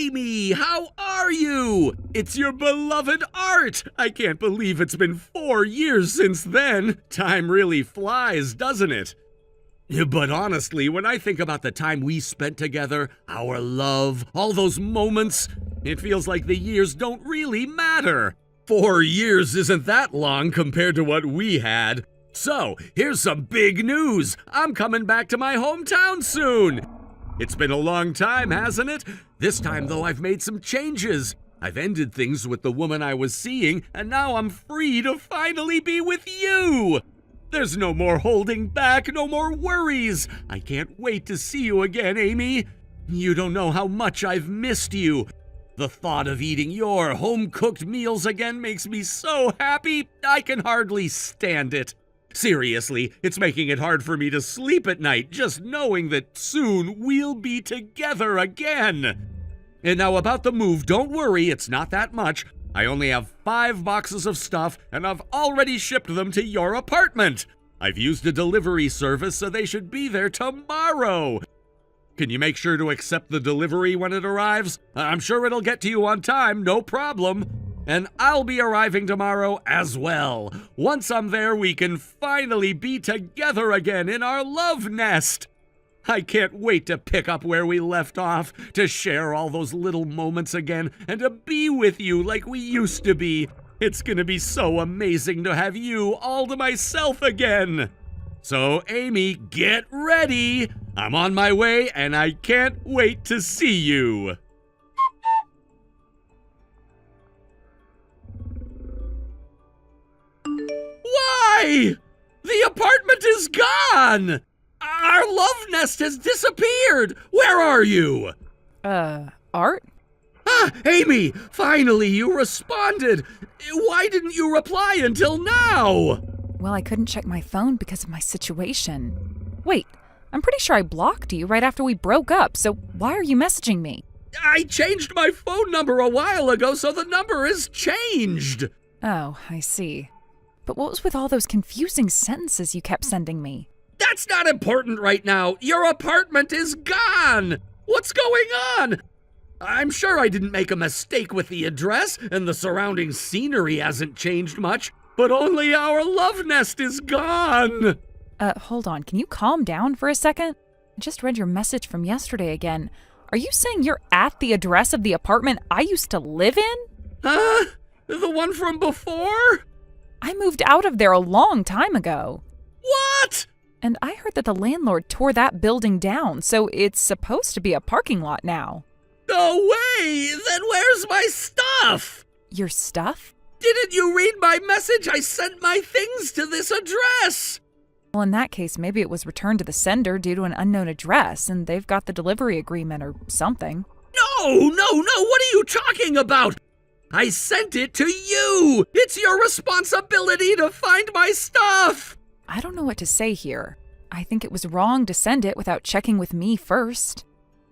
Amy, how are you? It's your beloved Art. I can't believe it's been 4 years since then. Time really flies, doesn't it? But honestly, when I think about the time we spent together, our love, all those moments, it feels like the years don't really matter. 4 years isn't that long compared to what we had. So, here's some big news. I'm coming back to my hometown soon. It's been a long time, hasn't it? This time, though, I've made some changes. I've ended things with the woman I was seeing, and now I'm free to finally be with you. There's no more holding back, no more worries. I can't wait to see you again, Amy. You don't know how much I've missed you. The thought of eating your home-cooked meals again makes me so happy, I can hardly stand it. Seriously, it's making it hard for me to sleep at night, just knowing that soon we'll be together again. And now about the move, don't worry, it's not that much. I only have 5 boxes of stuff, and I've already shipped them to your apartment. I've used a delivery service, so they should be there tomorrow. Can you make sure to accept the delivery when it arrives? I'm sure it'll get to you on time, no problem. And I'll be arriving tomorrow as well. Once I'm there, we can finally be together again in our love nest. I can't wait to pick up where we left off, to share all those little moments again, and to be with you like we used to be. It's gonna be so amazing to have you all to myself again. So, Amy, get ready. I'm on my way, and I can't wait to see you. Why? The apartment is gone! Our love nest has disappeared! Where are you? Art? Ah, Amy! Finally, you responded! Why didn't you reply until now? Well, I couldn't check my phone because of my situation. Wait, I'm pretty sure I blocked you right after we broke up, so why are you messaging me? I changed my phone number a while ago, so the number is changed! Oh, I see. But what was with all those confusing sentences you kept sending me? That's not important right now. Your apartment is gone. What's going on? I'm sure I didn't make a mistake with the address, and the surrounding scenery hasn't changed much, but only our love nest is gone. Hold on. Can you calm down for a second? I just read your message from yesterday again. Are you saying you're at the address of the apartment I used to live in? Huh? The one from before? I moved out of there a long time ago. What? And I heard that the landlord tore that building down, so it's supposed to be a parking lot now. No way! Then where's my stuff? Your stuff? Didn't you read my message? I sent my things to this address. Well, in that case, maybe it was returned to the sender due to an unknown address, and they've got the delivery agreement or something. No! What are you talking about? I sent it to you! It's your responsibility to find my stuff! I don't know what to say here. I think it was wrong to send it without checking with me first.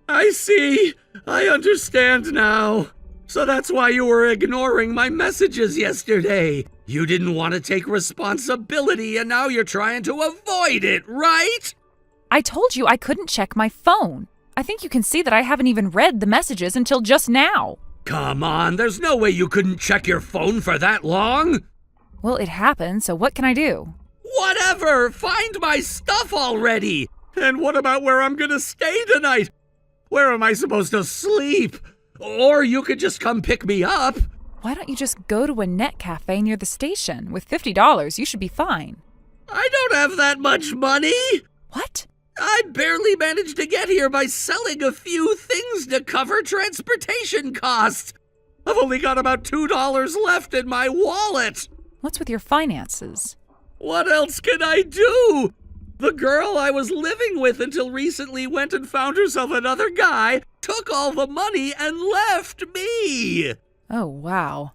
I see. I understand now. So that's why you were ignoring my messages yesterday. You didn't want to take responsibility, and now you're trying to avoid it, right? I told you I couldn't check my phone. I think you can see that I haven't even read the messages until just now. Come on, there's no way you couldn't check your phone for that long. Well, it happened, so what can I do? Whatever! Find my stuff already! And what about where I'm gonna stay tonight? Where am I supposed to sleep? Or you could just come pick me up. Why don't you just go to a net cafe near the station? With $50, you should be fine. I don't have that much money. What? I barely managed to get here by selling a few things to cover transportation costs. I've only got about $2 left in my wallet. What's with your finances? What else can I do? The girl I was living with until recently went and found herself another guy, took all the money, and left me. Oh, wow.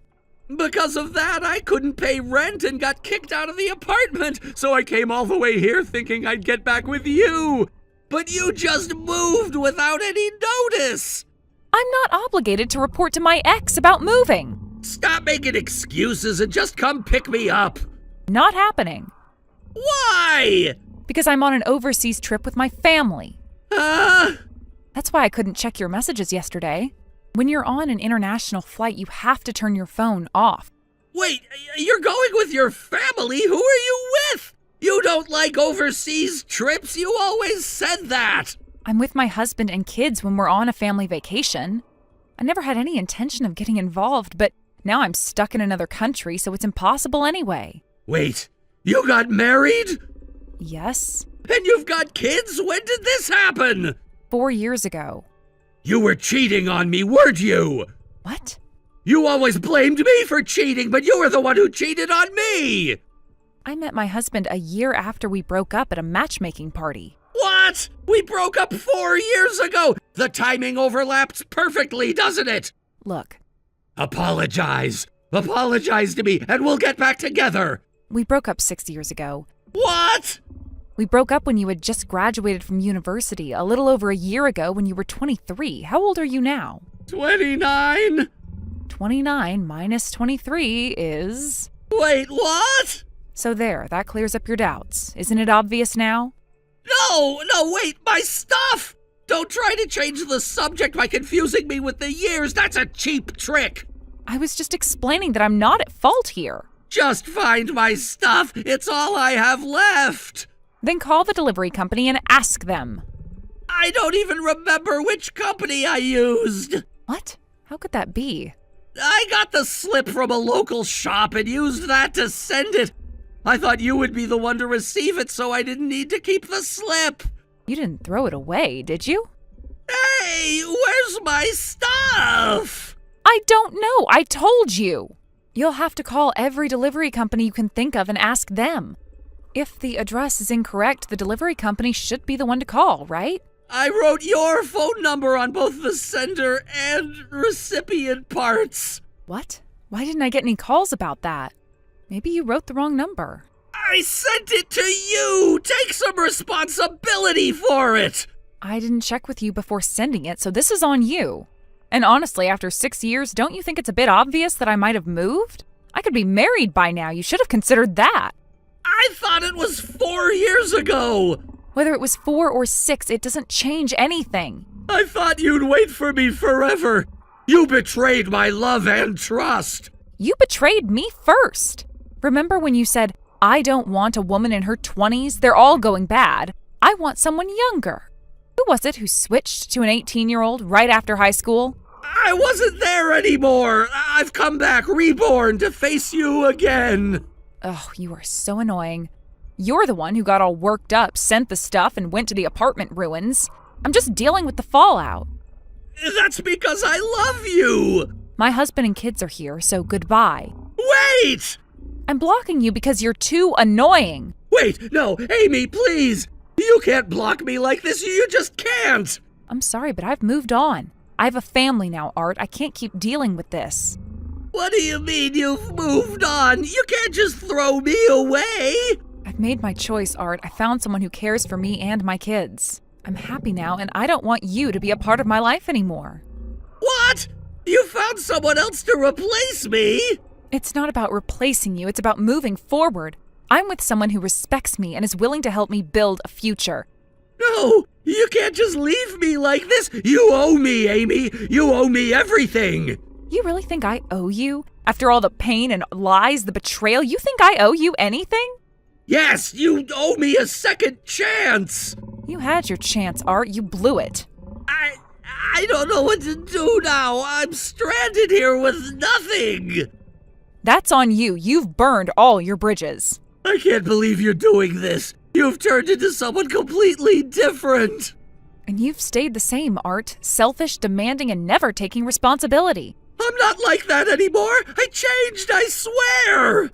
Because of that, I couldn't pay rent and got kicked out of the apartment, so I came all the way here thinking I'd get back with you. But you just moved without any notice. I'm not obligated to report to my ex about moving. Stop making excuses and just come pick me up. Not happening. Why? Because I'm on an overseas trip with my family. That's why I couldn't check your messages yesterday. When you're on an international flight, you have to turn your phone off. Wait, you're going with your family? Who are you with? You don't like overseas trips? You always said that. I'm with my husband and kids when we're on a family vacation. I never had any intention of getting involved, but now I'm stuck in another country, so it's impossible anyway. Wait, you got married? Yes. And you've got kids? When did this happen? 4 years ago. You were cheating on me, weren't you? What? You always blamed me for cheating, but you were the one who cheated on me! I met my husband a year after we broke up at a matchmaking party. What? We broke up 4 years ago! The timing overlaps perfectly, doesn't it? Look, Apologize. Apologize to me, and we'll get back together. we broke up 6 years ago. What? We broke up when you had just graduated from university, a little over a year ago when you were 23. How old are you now? 29? 29 minus 23 is... Wait, what? So there, that clears up your doubts. Isn't it obvious now? No, wait, my stuff! Don't try to change the subject by confusing me with the years. That's a cheap trick. I was just explaining that I'm not at fault here. Just find my stuff. It's all I have left. Then call the delivery company and ask them. I don't even remember which company I used. What? How could that be? I got the slip from a local shop and used that to send it. I thought you would be the one to receive it, so I didn't need to keep the slip. You didn't throw it away, did you? Hey, where's my stuff? I don't know. I told you. You'll have to call every delivery company you can think of and ask them. If the address is incorrect, the delivery company should be the one to call, right? I wrote your phone number on both the sender and recipient parts. What? Why didn't I get any calls about that? Maybe you wrote the wrong number. I sent it to you! Take some responsibility for it! I didn't check with you before sending it, so this is on you. And honestly, after 6 years, don't you think it's a bit obvious that I might have moved? I could be married by now. You should have considered that. I thought it was 4 years ago! Whether it was 4 or 6, it doesn't change anything. I thought you'd wait for me forever. You betrayed my love and trust. You betrayed me first. Remember when you said, I don't want a woman in her 20s, they're all going bad. I want someone younger. Who was it who switched to an 18-year-old right after high school? I wasn't there anymore. I've come back reborn to face you again. Oh, you are so annoying. You're the one who got all worked up, sent the stuff, and went to the apartment ruins. I'm just dealing with the fallout. That's because I love you. My husband and kids are here, so goodbye. Wait! I'm blocking you because you're too annoying. Wait, no, Amy, please. You can't block me like this. You just can't. I'm sorry, but I've moved on. I have a family now, Art. I can't keep dealing with this. What do you mean you've moved on? You can't just throw me away. I've made my choice, Art. I found someone who cares for me and my kids. I'm happy now, and I don't want you to be a part of my life anymore. What? You found someone else to replace me? It's not about replacing you. It's about moving forward. I'm with someone who respects me and is willing to help me build a future. No, you can't just leave me like this. You owe me, Amy. You owe me everything. You really think I owe you? After all the pain and lies, the betrayal, you think I owe you anything? Yes, you owe me a second chance. You had your chance, Art. You blew it. I don't know what to do now. I'm stranded here with nothing. That's on you. You've burned all your bridges. I can't believe you're doing this. You've turned into someone completely different. And you've stayed the same, Art. Selfish, demanding, and never taking responsibility. I'm not like that anymore. I changed, I swear.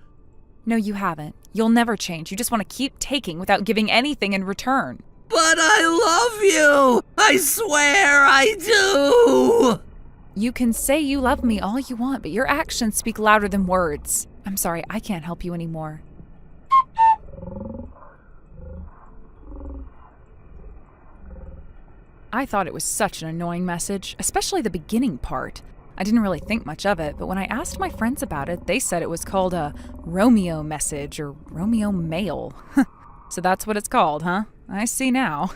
No, you haven't. You'll never change. You just want to keep taking without giving anything in return. But I love you. I swear I do. You can say you love me all you want, but your actions speak louder than words. I'm sorry, I can't help you anymore. I thought it was such an annoying message, especially the beginning part. I didn't really think much of it, but when I asked my friends about it, they said it was called a Romeo message or Romeo mail. So that's what it's called, huh? I see now.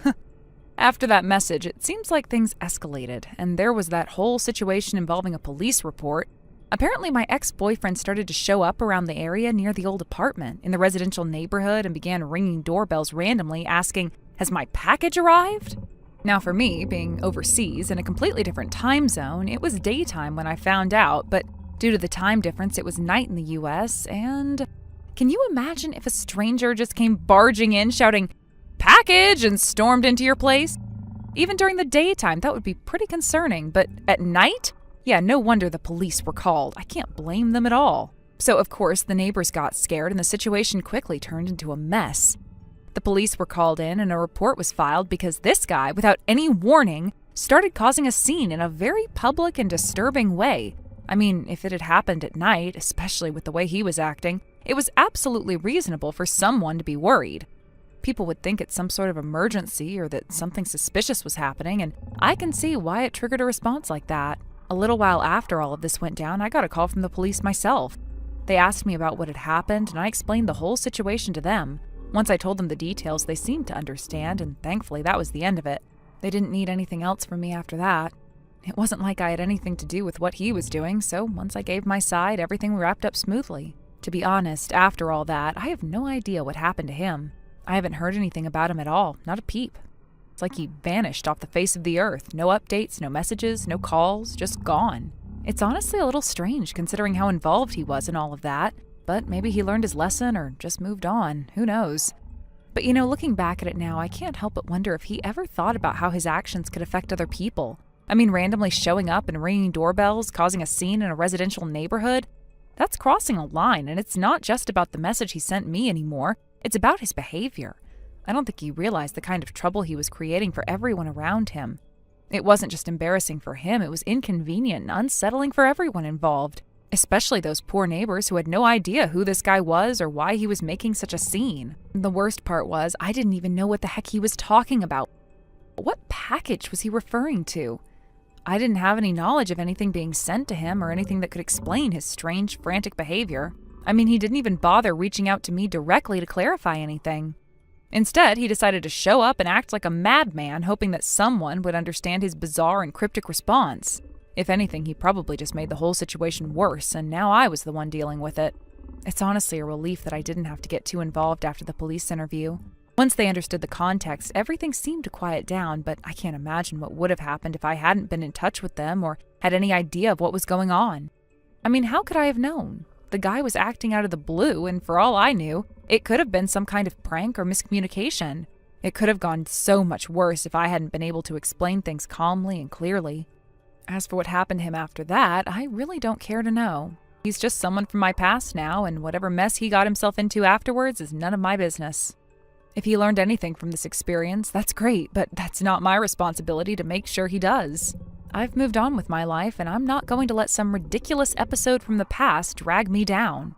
After that message, it seems like things escalated, and there was that whole situation involving a police report. Apparently, my ex-boyfriend started to show up around the area near the old apartment in the residential neighborhood and began ringing doorbells randomly, asking, "Has my package arrived?" Now, for me, being overseas in a completely different time zone, it was daytime when I found out, but due to the time difference, it was night in the US, and can you imagine if a stranger just came barging in shouting, "Package!" and stormed into your place? Even during the daytime, that would be pretty concerning, but at night? Yeah, no wonder the police were called. I can't blame them at all. So, of course, the neighbors got scared and the situation quickly turned into a mess. The police were called in and a report was filed because this guy, without any warning, started causing a scene in a very public and disturbing way. I mean, if it had happened at night, especially with the way he was acting, it was absolutely reasonable for someone to be worried. People would think it's some sort of emergency or that something suspicious was happening, and I can see why it triggered a response like that. A little while after all of this went down, I got a call from the police myself. They asked me about what had happened, and I explained the whole situation to them. Once I told them the details, they seemed to understand, and thankfully that was the end of it. They didn't need anything else from me after that. It wasn't like I had anything to do with what he was doing, so once I gave my side, everything wrapped up smoothly. To be honest, after all that, I have no idea what happened to him. I haven't heard anything about him at all, not a peep. It's like he vanished off the face of the earth. No updates, no messages, no calls, just gone. It's honestly a little strange considering how involved he was in all of that, but maybe he learned his lesson or just moved on, who knows. But looking back at it now, I can't help but wonder if he ever thought about how his actions could affect other people. I mean, randomly showing up and ringing doorbells, causing a scene in a residential neighborhood? That's crossing a line, and it's not just about the message he sent me anymore. It's about his behavior. I don't think he realized the kind of trouble he was creating for everyone around him. It wasn't just embarrassing for him, it was inconvenient and unsettling for everyone involved, especially those poor neighbors who had no idea who this guy was or why he was making such a scene. The worst part was, I didn't even know what the heck he was talking about. What package was he referring to? I didn't have any knowledge of anything being sent to him or anything that could explain his strange, frantic behavior. I mean, he didn't even bother reaching out to me directly to clarify anything. Instead, he decided to show up and act like a madman, hoping that someone would understand his bizarre and cryptic response. If anything, he probably just made the whole situation worse, and now I was the one dealing with it. It's honestly a relief that I didn't have to get too involved after the police interview. Once they understood the context, everything seemed to quiet down, but I can't imagine what would have happened if I hadn't been in touch with them or had any idea of what was going on. I mean, how could I have known? The guy was acting out of the blue, and for all I knew, it could have been some kind of prank or miscommunication. It could have gone so much worse if I hadn't been able to explain things calmly and clearly. As for what happened to him after that, I really don't care to know. He's just someone from my past now, and whatever mess he got himself into afterwards is none of my business. If he learned anything from this experience, that's great, but that's not my responsibility to make sure he does. I've moved on with my life, and I'm not going to let some ridiculous episode from the past drag me down.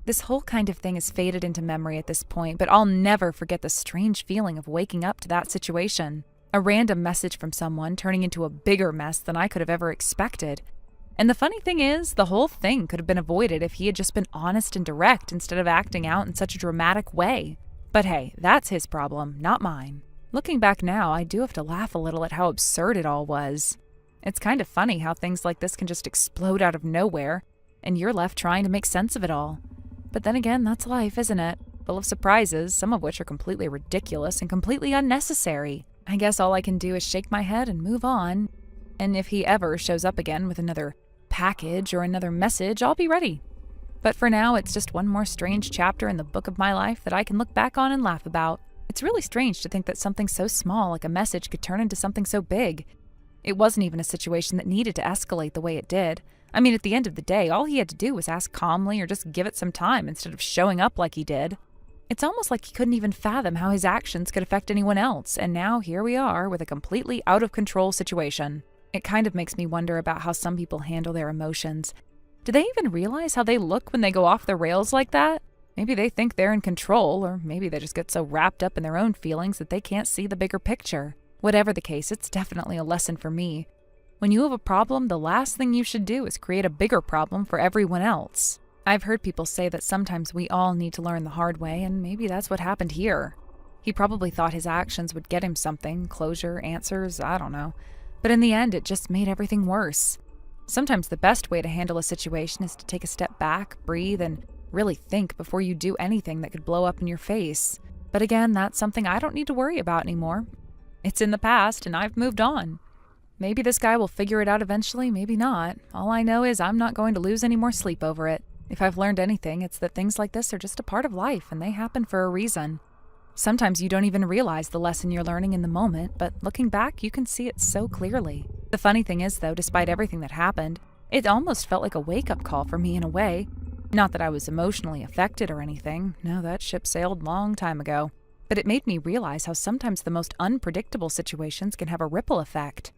This whole kind of thing has faded into memory at this point, but I'll never forget the strange feeling of waking up to that situation. A random message from someone turning into a bigger mess than I could have ever expected. And the funny thing is, the whole thing could have been avoided if he had just been honest and direct instead of acting out in such a dramatic way. But hey, that's his problem, not mine. Looking back now, I do have to laugh a little at how absurd it all was. It's kind of funny how things like this can just explode out of nowhere, and you're left trying to make sense of it all. But then again, that's life, isn't it? Full of surprises, some of which are completely ridiculous and completely unnecessary. I guess all I can do is shake my head and move on. And if he ever shows up again with another package or another message, I'll be ready. But for now, it's just one more strange chapter in the book of my life that I can look back on and laugh about. It's really strange to think that something so small like a message could turn into something so big. It wasn't even a situation that needed to escalate the way it did. I mean, at the end of the day, all he had to do was ask calmly or just give it some time instead of showing up like he did. It's almost like he couldn't even fathom how his actions could affect anyone else, and now here we are with a completely out-of-control situation. It kind of makes me wonder about how some people handle their emotions. Do they even realize how they look when they go off the rails like that? Maybe they think they're in control, or maybe they just get so wrapped up in their own feelings that they can't see the bigger picture. Whatever the case, it's definitely a lesson for me. When you have a problem, the last thing you should do is create a bigger problem for everyone else. I've heard people say that sometimes we all need to learn the hard way, and maybe that's what happened here. He probably thought his actions would get him something, closure, answers, I don't know. But in the end, it just made everything worse. Sometimes the best way to handle a situation is to take a step back, breathe, and really think before you do anything that could blow up in your face. But again, that's something I don't need to worry about anymore. It's in the past, and I've moved on. Maybe this guy will figure it out eventually, maybe not. All I know is I'm not going to lose any more sleep over it. If I've learned anything, it's that things like this are just a part of life, and they happen for a reason. Sometimes you don't even realize the lesson you're learning in the moment, but looking back, you can see it so clearly. The funny thing is, though, despite everything that happened, it almost felt like a wake-up call for me in a way. Not that I was emotionally affected or anything. No, that ship sailed long time ago. But it made me realize how sometimes the most unpredictable situations can have a ripple effect.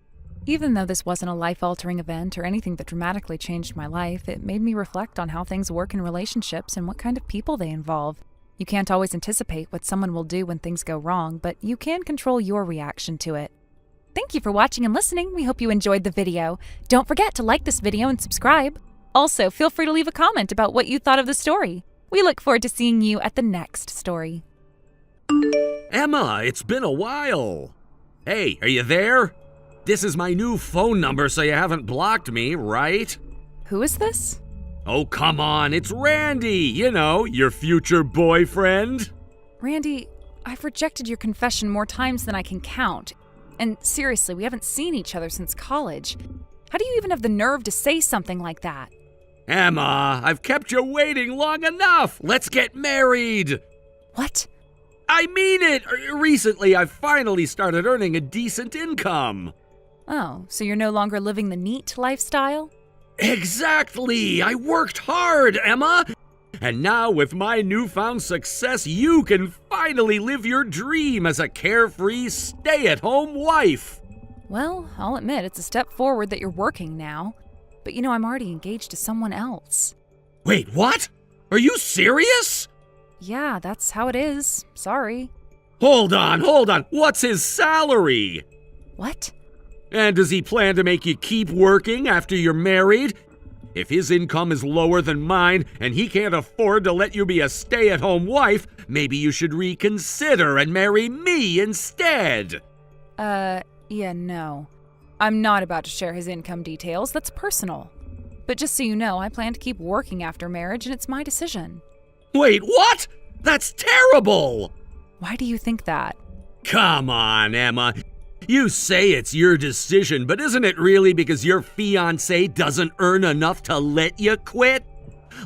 Even though this wasn't a life-altering event or anything that dramatically changed my life, it made me reflect on how things work in relationships and what kind of people they involve. You can't always anticipate what someone will do when things go wrong, but you can control your reaction to it. Thank you for watching and listening. We hope you enjoyed the video. Don't forget to like this video and subscribe. Also, feel free to leave a comment about what you thought of the story. We look forward to seeing you at the next story. Emma, it's been a while. Hey, are you there? This is my new phone number, so you haven't blocked me, right? Who is this? Oh, come on, it's Randy. You know, your future boyfriend. Randy, I've rejected your confession more times than I can count. And seriously, we haven't seen each other since college. How do you even have the nerve to say something like that? Emma, I've kept you waiting long enough. Let's get married. What? I mean it. Recently, I've finally started earning a decent income. Oh, so you're no longer living the neat lifestyle? Exactly! I worked hard, Emma! And now, with my newfound success, you can finally live your dream as a carefree, stay-at-home wife! Well, I'll admit it's a step forward that you're working now. But you know, I'm already engaged to someone else. Wait, what? Are you serious? Yeah, that's how it is. Sorry. Hold on. What's his salary? What? And does he plan to make you keep working after you're married? If his income is lower than mine and he can't afford to let you be a stay-at-home wife, maybe you should reconsider and marry me instead. Yeah, no. I'm not about to share his income details. That's personal. But just so you know, I plan to keep working after marriage, and it's my decision. Wait, what? That's terrible! Why do you think that? Come on, Emma. You say it's your decision, but isn't it really because your fiancé doesn't earn enough to let you quit?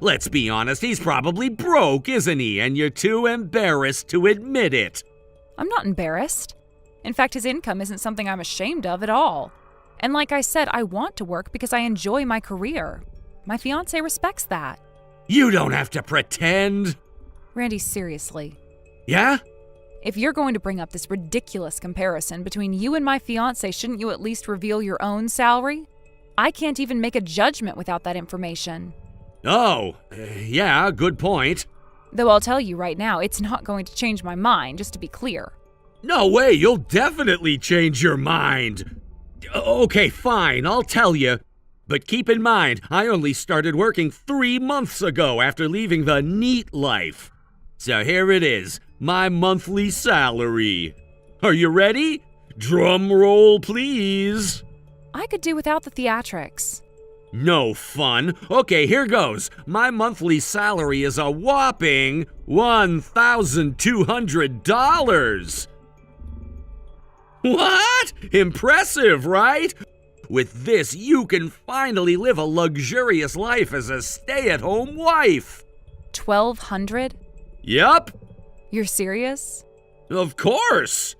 Let's be honest, he's probably broke, isn't he? And you're too embarrassed to admit it. I'm not embarrassed. In fact, his income isn't something I'm ashamed of at all. And like I said, I want to work because I enjoy my career. My fiancé respects that. You don't have to pretend. Randy, seriously. Yeah? If you're going to bring up this ridiculous comparison between you and my fiancé, shouldn't you at least reveal your own salary? I can't even make a judgment without that information. Oh, yeah, good point. Though I'll tell you right now, it's not going to change my mind, just to be clear. No way, you'll definitely change your mind. Okay, fine, I'll tell you. But keep in mind, I only started working 3 months ago after leaving the neat life. So here it is, my monthly salary. Are you ready? Drum roll, please. I could do without the theatrics. No fun. Okay, here goes. My monthly salary is a whopping $1,200. What? Impressive, right? With this, you can finally live a luxurious life as a stay-at-home wife. 1,200? Yup. You're serious? Of course.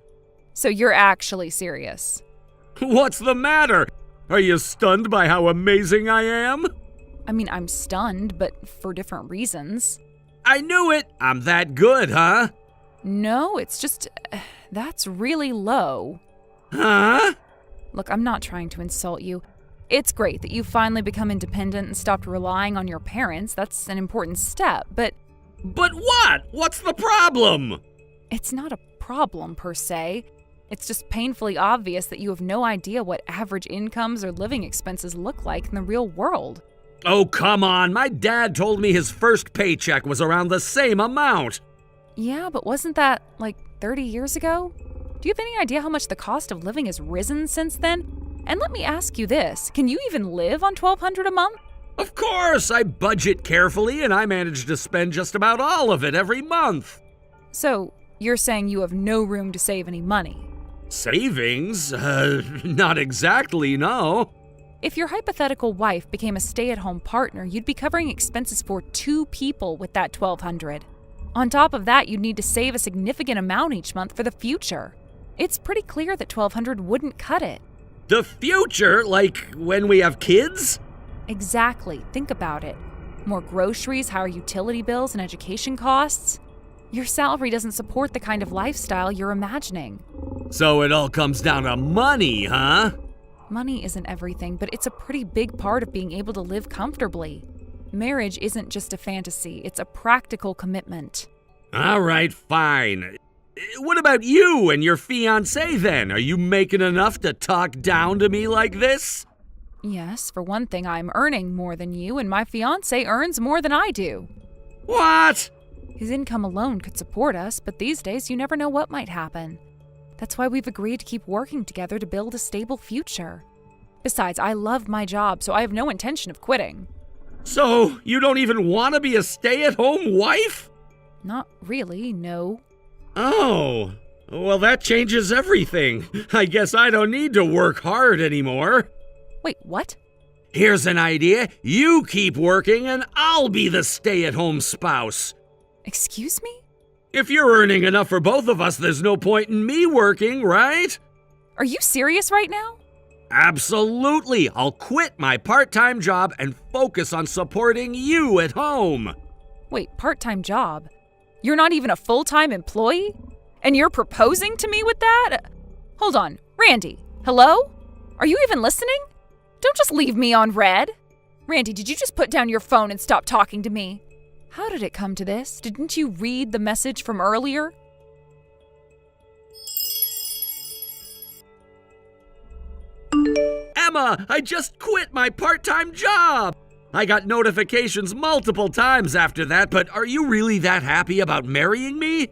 So you're actually serious? What's the matter? Are you stunned by how amazing I am? I mean, I'm stunned, but for different reasons. I knew it. I'm that good, huh? No, it's just... that's really low. Huh? Look, I'm not trying to insult you. It's great that you've finally become independent and stopped relying on your parents. That's an important step, but... But what? What's the problem? It's not a problem, per se. It's just painfully obvious that you have no idea what average incomes or living expenses look like in the real world. Oh, come on. My dad told me his first paycheck was around the same amount. Yeah, but wasn't that, like, 30 years ago? Do you have any idea how much the cost of living has risen since then? And let me ask you this, can you even live on $1,200 a month? Of course, I budget carefully and I manage to spend just about all of it every month. So, you're saying you have no room to save any money? Savings? Not exactly, no. If your hypothetical wife became a stay-at-home partner, you'd be covering expenses for 2 people with that $1,200. On top of that, you'd need to save a significant amount each month for the future. It's pretty clear that $1,200 wouldn't cut it. The future? Like when we have kids? Exactly. Think about it. More groceries, higher utility bills, and education costs. Your salary doesn't support the kind of lifestyle you're imagining. So it all comes down to money, huh? Money isn't everything, but it's a pretty big part of being able to live comfortably. Marriage isn't just a fantasy, it's a practical commitment. All right, fine. What about you and your fiancé then? Are you making enough to talk down to me like this? Yes, for one thing, I'm earning more than you, and my fiancé earns more than I do. What? His income alone could support us, but these days you never know what might happen. That's why we've agreed to keep working together to build a stable future. Besides, I love my job, so I have no intention of quitting. So, you don't even want to be a stay-at-home wife? Not really, no. Oh, well that changes everything. I guess I don't need to work hard anymore. Wait, what? Here's an idea. You keep working and I'll be the stay-at-home spouse. Excuse me? If you're earning enough for both of us, there's no point in me working, right? Are you serious right now? Absolutely. I'll quit my part-time job and focus on supporting you at home. Wait, part-time job? You're not even a full-time employee? And you're proposing to me with that? Hold on, Randy, hello? Are you even listening? Don't just leave me on red. Randy, did you just put down your phone and stop talking to me? How did it come to this? Didn't you read the message from earlier? Emma, I just quit my part-time job. I got notifications multiple times after that, but are you really that happy about marrying me?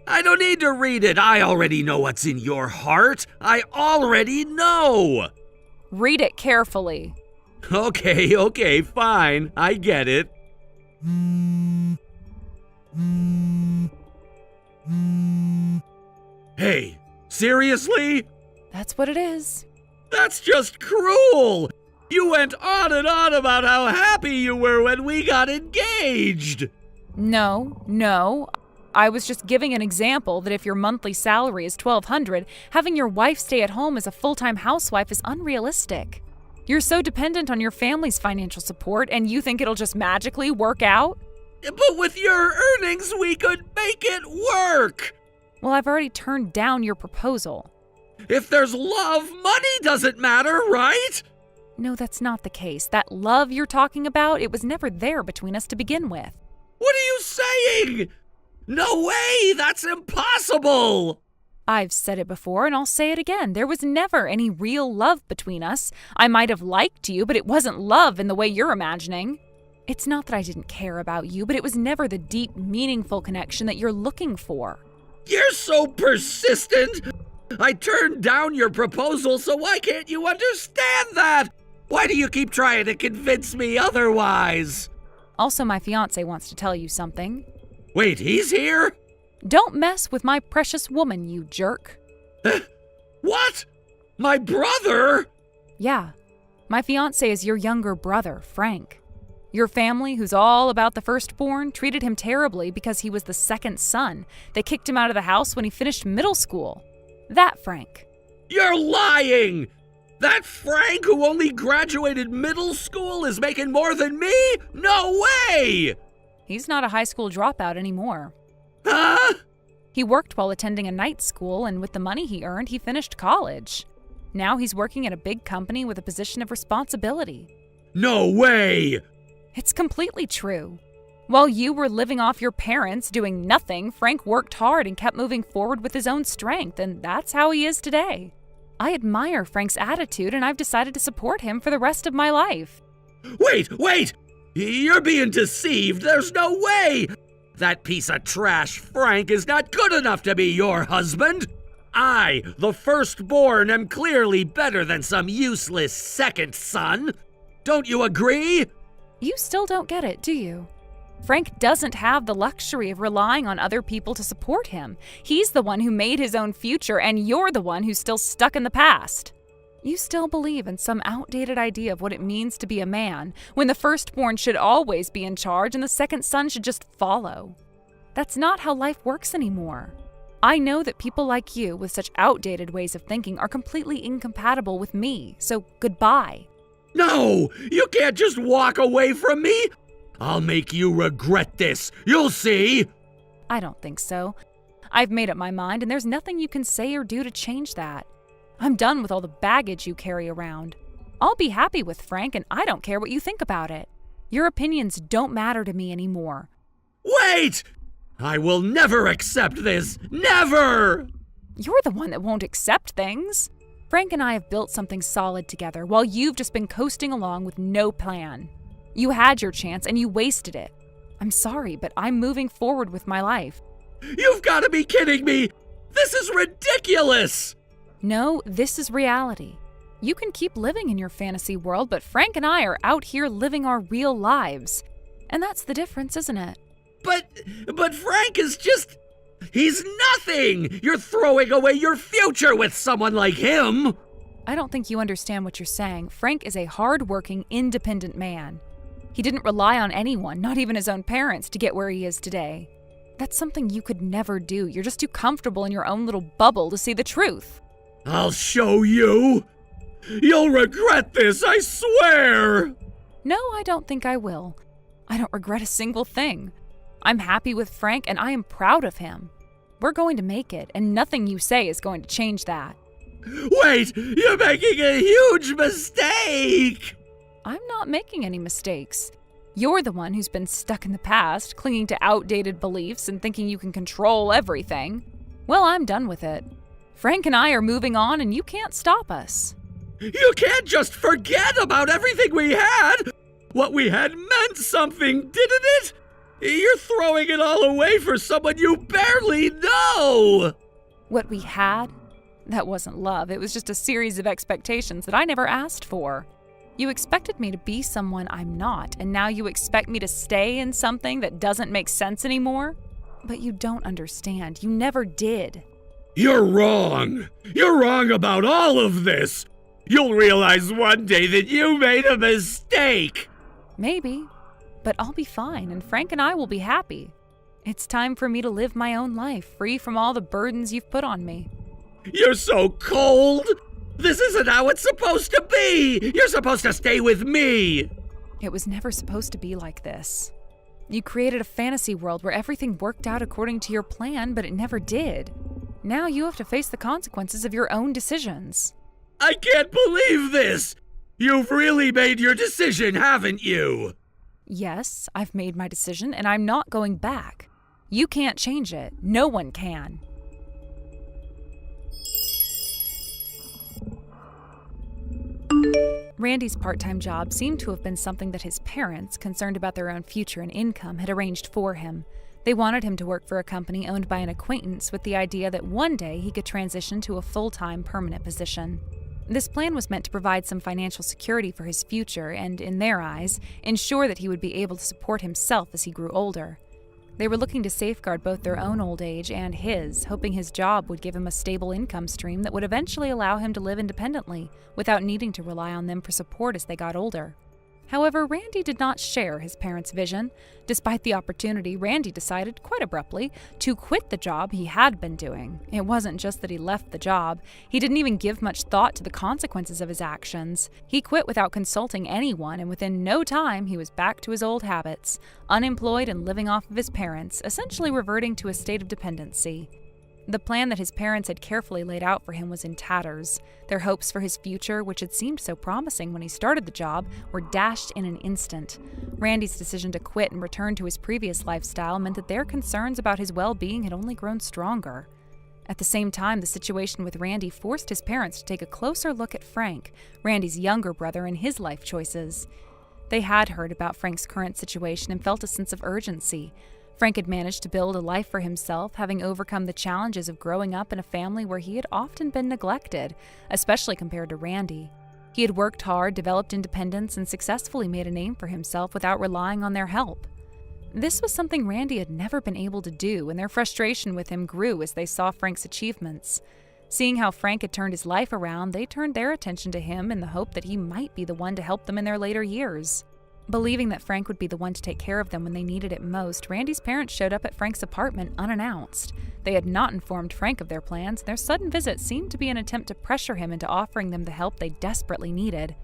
I don't need to read it. I already know what's in your heart. I already know. Read it carefully. Okay, fine. I get it. Hey, seriously? That's what it is. That's just cruel! You went on and on about how happy you were when we got engaged! No. I was just giving an example that if your monthly salary is $1,200, having your wife stay at home as a full-time housewife is unrealistic. You're so dependent on your family's financial support, and you think it'll just magically work out? But with your earnings, we could make it work! Well, I've already turned down your proposal. If there's love, money doesn't matter, right? No, that's not the case. That love you're talking about, it was never there between us to begin with. What are you saying? No way! That's impossible! I've said it before, and I'll say it again. There was never any real love between us. I might have liked you, but it wasn't love in the way you're imagining. It's not that I didn't care about you, but it was never the deep, meaningful connection that you're looking for. You're so persistent! I turned down your proposal, so why can't you understand that? Why do you keep trying to convince me otherwise? Also, my fiancé wants to tell you something. Wait, he's here? Don't mess with my precious woman, you jerk. What? My brother? Yeah, my fiancé is your younger brother, Frank. Your family, who's all about the firstborn, treated him terribly because he was the second son. They kicked him out of the house when he finished middle school. That Frank. You're lying! That Frank who only graduated middle school is making more than me? No way! He's not a high school dropout anymore. Huh? He worked while attending a night school, and with the money he earned, he finished college. Now he's working at a big company with a position of responsibility. No way! It's completely true. While you were living off your parents, doing nothing, Frank worked hard and kept moving forward with his own strength, and that's how he is today. I admire Frank's attitude, and I've decided to support him for the rest of my life. Wait! You're being deceived! There's no way! That piece of trash Frank is not good enough to be your husband. I, the firstborn, am clearly better than some useless second son. Don't you agree? You still don't get it, do you? Frank doesn't have the luxury of relying on other people to support him. He's the one who made his own future, and you're the one who's still stuck in the past. You still believe in some outdated idea of what it means to be a man, when the firstborn should always be in charge and the second son should just follow. That's not how life works anymore. I know that people like you with such outdated ways of thinking are completely incompatible with me, so goodbye. No! You can't just walk away from me! I'll make you regret this. You'll see! I don't think so. I've made up my mind, and there's nothing you can say or do to change that. I'm done with all the baggage you carry around. I'll be happy with Frank, and I don't care what you think about it. Your opinions don't matter to me anymore. Wait! I will never accept this! Never! You're the one that won't accept things. Frank and I have built something solid together, while you've just been coasting along with no plan. You had your chance, and you wasted it. I'm sorry, but I'm moving forward with my life. You've got to be kidding me! This is ridiculous! No, this is reality. You can keep living in your fantasy world, but Frank and I are out here living our real lives. And that's the difference, isn't it? But Frank is just... He's nothing! You're throwing away your future with someone like him! I don't think you understand what you're saying. Frank is a hard-working, independent man. He didn't rely on anyone, not even his own parents, to get where he is today. That's something you could never do. You're just too comfortable in your own little bubble to see the truth. I'll show you! You'll regret this, I swear! No, I don't think I will. I don't regret a single thing. I'm happy with Frank, and I am proud of him. We're going to make it, and nothing you say is going to change that. Wait! You're making a huge mistake! I'm not making any mistakes. You're the one who's been stuck in the past, clinging to outdated beliefs and thinking you can control everything. Well, I'm done with it. Frank and I are moving on, and you can't stop us. You can't just forget about everything we had! What we had meant something, didn't it? You're throwing it all away for someone you barely know! What we had? That wasn't love. It was just a series of expectations that I never asked for. You expected me to be someone I'm not, and now you expect me to stay in something that doesn't make sense anymore? But you don't understand. You never did. You're wrong. You're wrong about all of this. You'll realize one day that you made a mistake. Maybe, but I'll be fine, and Frank and I will be happy. It's time for me to live my own life, free from all the burdens you've put on me. You're so cold. This isn't how it's supposed to be. You're supposed to stay with me. It was never supposed to be like this. You created a fantasy world where everything worked out according to your plan, but it never did. Now you have to face the consequences of your own decisions. I can't believe this. You've really made your decision, haven't you? Yes, I've made my decision, and I'm not going back. You can't change it. No one can. Randy's part-time job seemed to have been something that his parents, concerned about their own future and income, had arranged for him. They wanted him to work for a company owned by an acquaintance with the idea that one day he could transition to a full-time permanent position. This plan was meant to provide some financial security for his future and, in their eyes, ensure that he would be able to support himself as he grew older. They were looking to safeguard both their own old age and his, hoping his job would give him a stable income stream that would eventually allow him to live independently without needing to rely on them for support as they got older. However, Randy did not share his parents' vision. Despite the opportunity, Randy decided, quite abruptly, to quit the job he had been doing. It wasn't just that he left the job. He didn't even give much thought to the consequences of his actions. He quit without consulting anyone, and within no time he was back to his old habits, unemployed and living off of his parents, essentially reverting to a state of dependency. The plan that his parents had carefully laid out for him was in tatters. Their hopes for his future, which had seemed so promising when he started the job, were dashed in an instant. Randy's decision to quit and return to his previous lifestyle meant that their concerns about his well-being had only grown stronger. At the same time, the situation with Randy forced his parents to take a closer look at Frank, Randy's younger brother, and his life choices. They had heard about Frank's current situation and felt a sense of urgency. Frank had managed to build a life for himself, having overcome the challenges of growing up in a family where he had often been neglected, especially compared to Randy. He had worked hard, developed independence, and successfully made a name for himself without relying on their help. This was something Randy had never been able to do, and their frustration with him grew as they saw Frank's achievements. Seeing how Frank had turned his life around, they turned their attention to him in the hope that he might be the one to help them in their later years. Believing that Frank would be the one to take care of them when they needed it most, Randy's parents showed up at Frank's apartment unannounced. They had not informed Frank of their plans, and their sudden visit seemed to be an attempt to pressure him into offering them the help they desperately needed.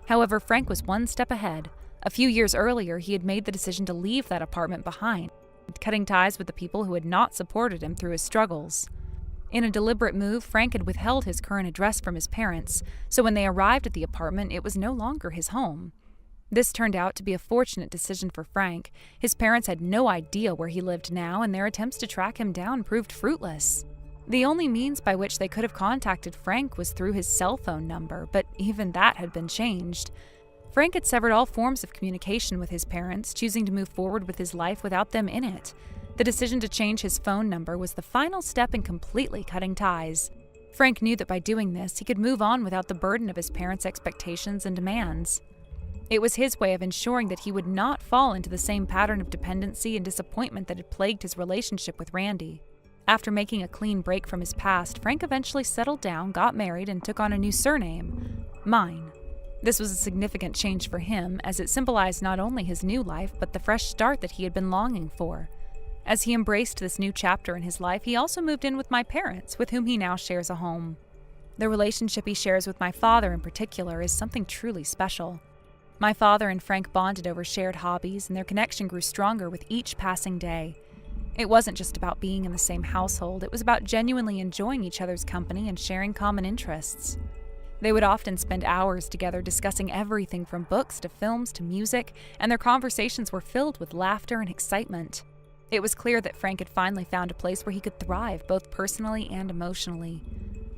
However, Frank was one step ahead. A few years earlier, he had made the decision to leave that apartment behind, cutting ties with the people who had not supported him through his struggles. In a deliberate move, Frank had withheld his current address from his parents, so when they arrived at the apartment, it was no longer his home. This turned out to be a fortunate decision for Frank. His parents had no idea where he lived now, and their attempts to track him down proved fruitless. The only means by which they could have contacted Frank was through his cell phone number, but even that had been changed. Frank had severed all forms of communication with his parents, choosing to move forward with his life without them in it. The decision to change his phone number was the final step in completely cutting ties. Frank knew that by doing this, he could move on without the burden of his parents' expectations and demands. It was his way of ensuring that he would not fall into the same pattern of dependency and disappointment that had plagued his relationship with Randy. After making a clean break from his past, Frank eventually settled down, got married, and took on a new surname, Mine. This was a significant change for him, as it symbolized not only his new life, but the fresh start that he had been longing for. As he embraced this new chapter in his life, he also moved in with my parents, with whom he now shares a home. The relationship he shares with my father in particular is something truly special. My father and Frank bonded over shared hobbies, and their connection grew stronger with each passing day. It wasn't just about being in the same household, it was about genuinely enjoying each other's company and sharing common interests. They would often spend hours together discussing everything from books to films to music, and their conversations were filled with laughter and excitement. It was clear that Frank had finally found a place where he could thrive both personally and emotionally.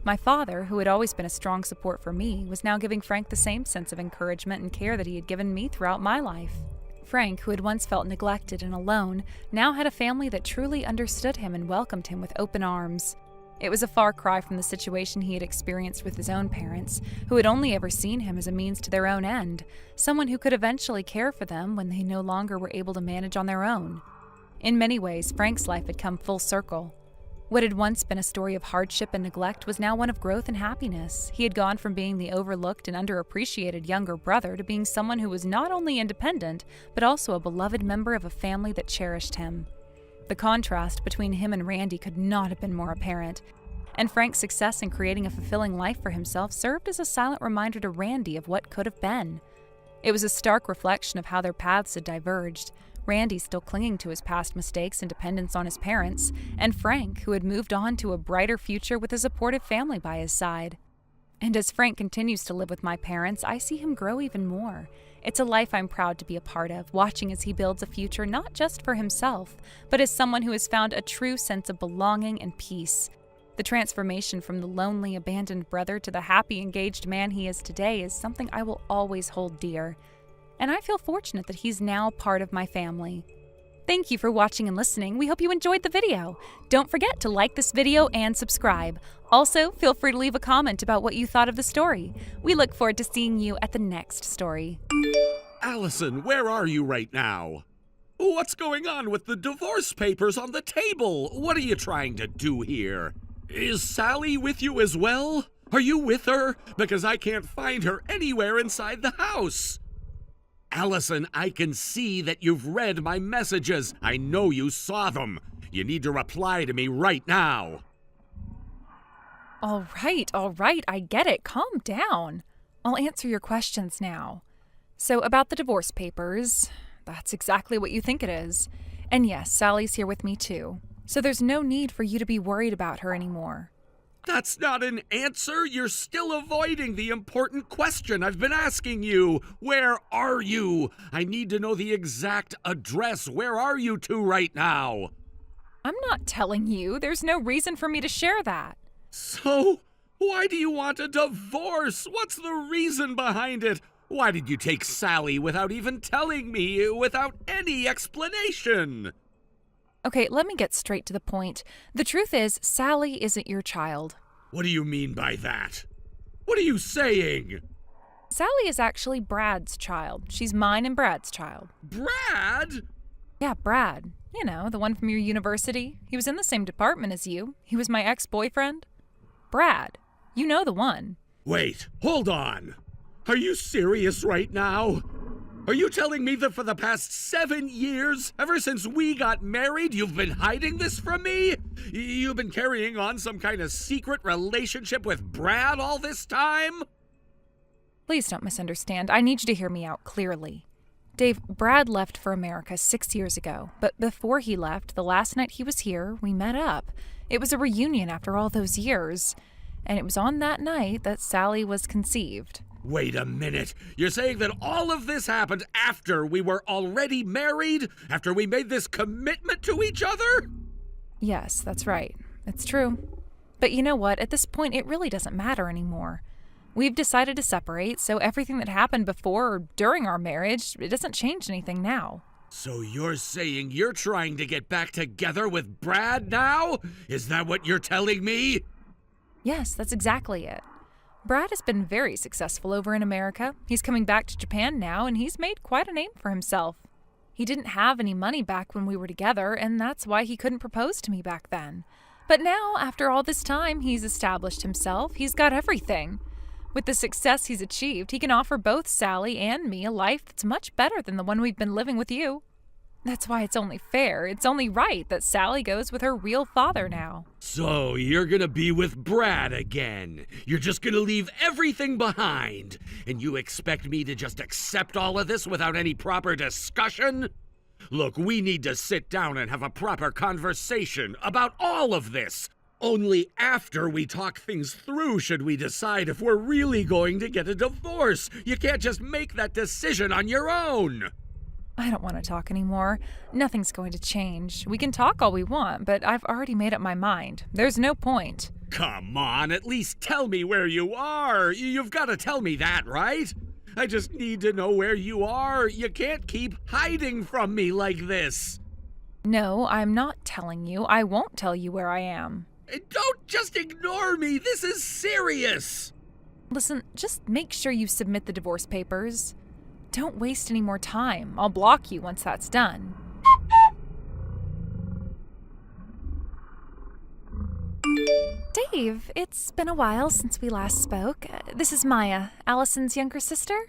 My father, who had always been a strong support for me, was now giving Frank the same sense of encouragement and care that he had given me throughout my life. Frank, who had once felt neglected and alone, now had a family that truly understood him and welcomed him with open arms. It was a far cry from the situation he had experienced with his own parents, who had only ever seen him as a means to their own end, someone who could eventually care for them when they no longer were able to manage on their own. In many ways, Frank's life had come full circle. What had once been a story of hardship and neglect was now one of growth and happiness. He had gone from being the overlooked and underappreciated younger brother to being someone who was not only independent, but also a beloved member of a family that cherished him. The contrast between him and Randy could not have been more apparent, and Frank's success in creating a fulfilling life for himself served as a silent reminder to Randy of what could have been. It was a stark reflection of how their paths had diverged. Randy still clinging to his past mistakes and dependence on his parents, and Frank, who had moved on to a brighter future with a supportive family by his side. And as Frank continues to live with my parents, I see him grow even more. It's a life I'm proud to be a part of, watching as he builds a future not just for himself, but as someone who has found a true sense of belonging and peace. The transformation from the lonely, abandoned brother to the happy, engaged man he is today is something I will always hold dear. And I feel fortunate that he's now part of my family. Thank you for watching and listening. We hope you enjoyed the video. Don't forget to like this video and subscribe. Also, feel free to leave a comment about what you thought of the story. We look forward to seeing you at the next story. Allison, where are you right now? What's going on with the divorce papers on the table? What are you trying to do here? Is Sally with you as well? Are you with her? Because I can't find her anywhere inside the house. Allison, I can see that you've read my messages. I know you saw them. You need to reply to me right now. All right, I get it. Calm down. I'll answer your questions now. So, about the divorce papers, that's exactly what you think it is. And yes, Sally's here with me too. So there's no need for you to be worried about her anymore. That's not an answer. You're still avoiding the important question I've been asking you. Where are you? I need to know the exact address. Where are you two right now? I'm not telling you. There's no reason for me to share that. So, why do you want a divorce? What's the reason behind it? Why did you take Sally without even telling me, without any explanation? Okay, let me get straight to the point. The truth is, Sally isn't your child. What do you mean by that? What are you saying? Sally is actually Brad's child. She's mine and Brad's child. Brad? Yeah, Brad. You know, the one from your university. He was in the same department as you. He was my ex-boyfriend. Brad. You know the one. Wait, hold on. Are you serious right now? Are you telling me that for the past 7 years, ever since we got married, you've been hiding this from me? You've been carrying on some kind of secret relationship with Brad all this time? Please don't misunderstand. I need you to hear me out clearly. Dave, Brad left for America 6 years ago, but before he left, the last night he was here, we met up. It was a reunion after all those years, and it was on that night that Sally was conceived. Wait a minute. You're saying that all of this happened after we were already married? After we made this commitment to each other? Yes, that's right. It's true. But you know what? At this point, it really doesn't matter anymore. We've decided to separate, so everything that happened before or during our marriage, it doesn't change anything now. So you're saying you're trying to get back together with Brad now? Is that what you're telling me? Yes, that's exactly it. Brad has been very successful over in America. He's coming back to Japan now, and he's made quite a name for himself. He didn't have any money back when we were together, and that's why he couldn't propose to me back then. But now, after all this time, he's established himself. He's got everything. With the success he's achieved, he can offer both Sally and me a life that's much better than the one we've been living with you. That's why it's only fair, it's only right that Sally goes with her real father now. So you're gonna be with Brad again. You're just gonna leave everything behind. And you expect me to just accept all of this without any proper discussion? Look, we need to sit down and have a proper conversation about all of this. Only after we talk things through should we decide if we're really going to get a divorce. You can't just make that decision on your own. I don't want to talk anymore. Nothing's going to change. We can talk all we want, but I've already made up my mind. There's no point. Come on, at least tell me where you are. You've got to tell me that, right? I just need to know where you are. You can't keep hiding from me like this. No, I'm not telling you. I won't tell you where I am. Don't just ignore me. This is serious. Listen, just make sure you submit the divorce papers. Don't waste any more time. I'll block you once that's done. Dave, it's been a while since we last spoke. This is Maya, Allison's younger sister.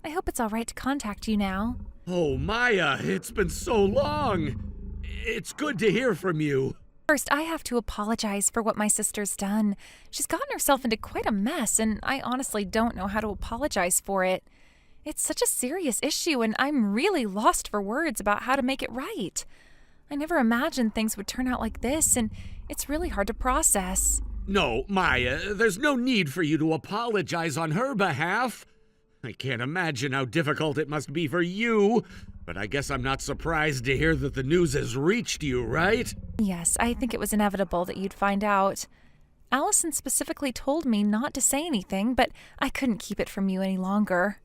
I hope it's all right to contact you now. Oh, Maya, it's been so long. It's good to hear from you. First, I have to apologize for what my sister's done. She's gotten herself into quite a mess, and I honestly don't know how to apologize for it. It's such a serious issue, and I'm really lost for words about how to make it right. I never imagined things would turn out like this, and it's really hard to process. No, Maya, there's no need for you to apologize on her behalf. I can't imagine how difficult it must be for you, but I guess I'm not surprised to hear that the news has reached you, right? Yes, I think it was inevitable that you'd find out. Allison specifically told me not to say anything, but I couldn't keep it from you any longer.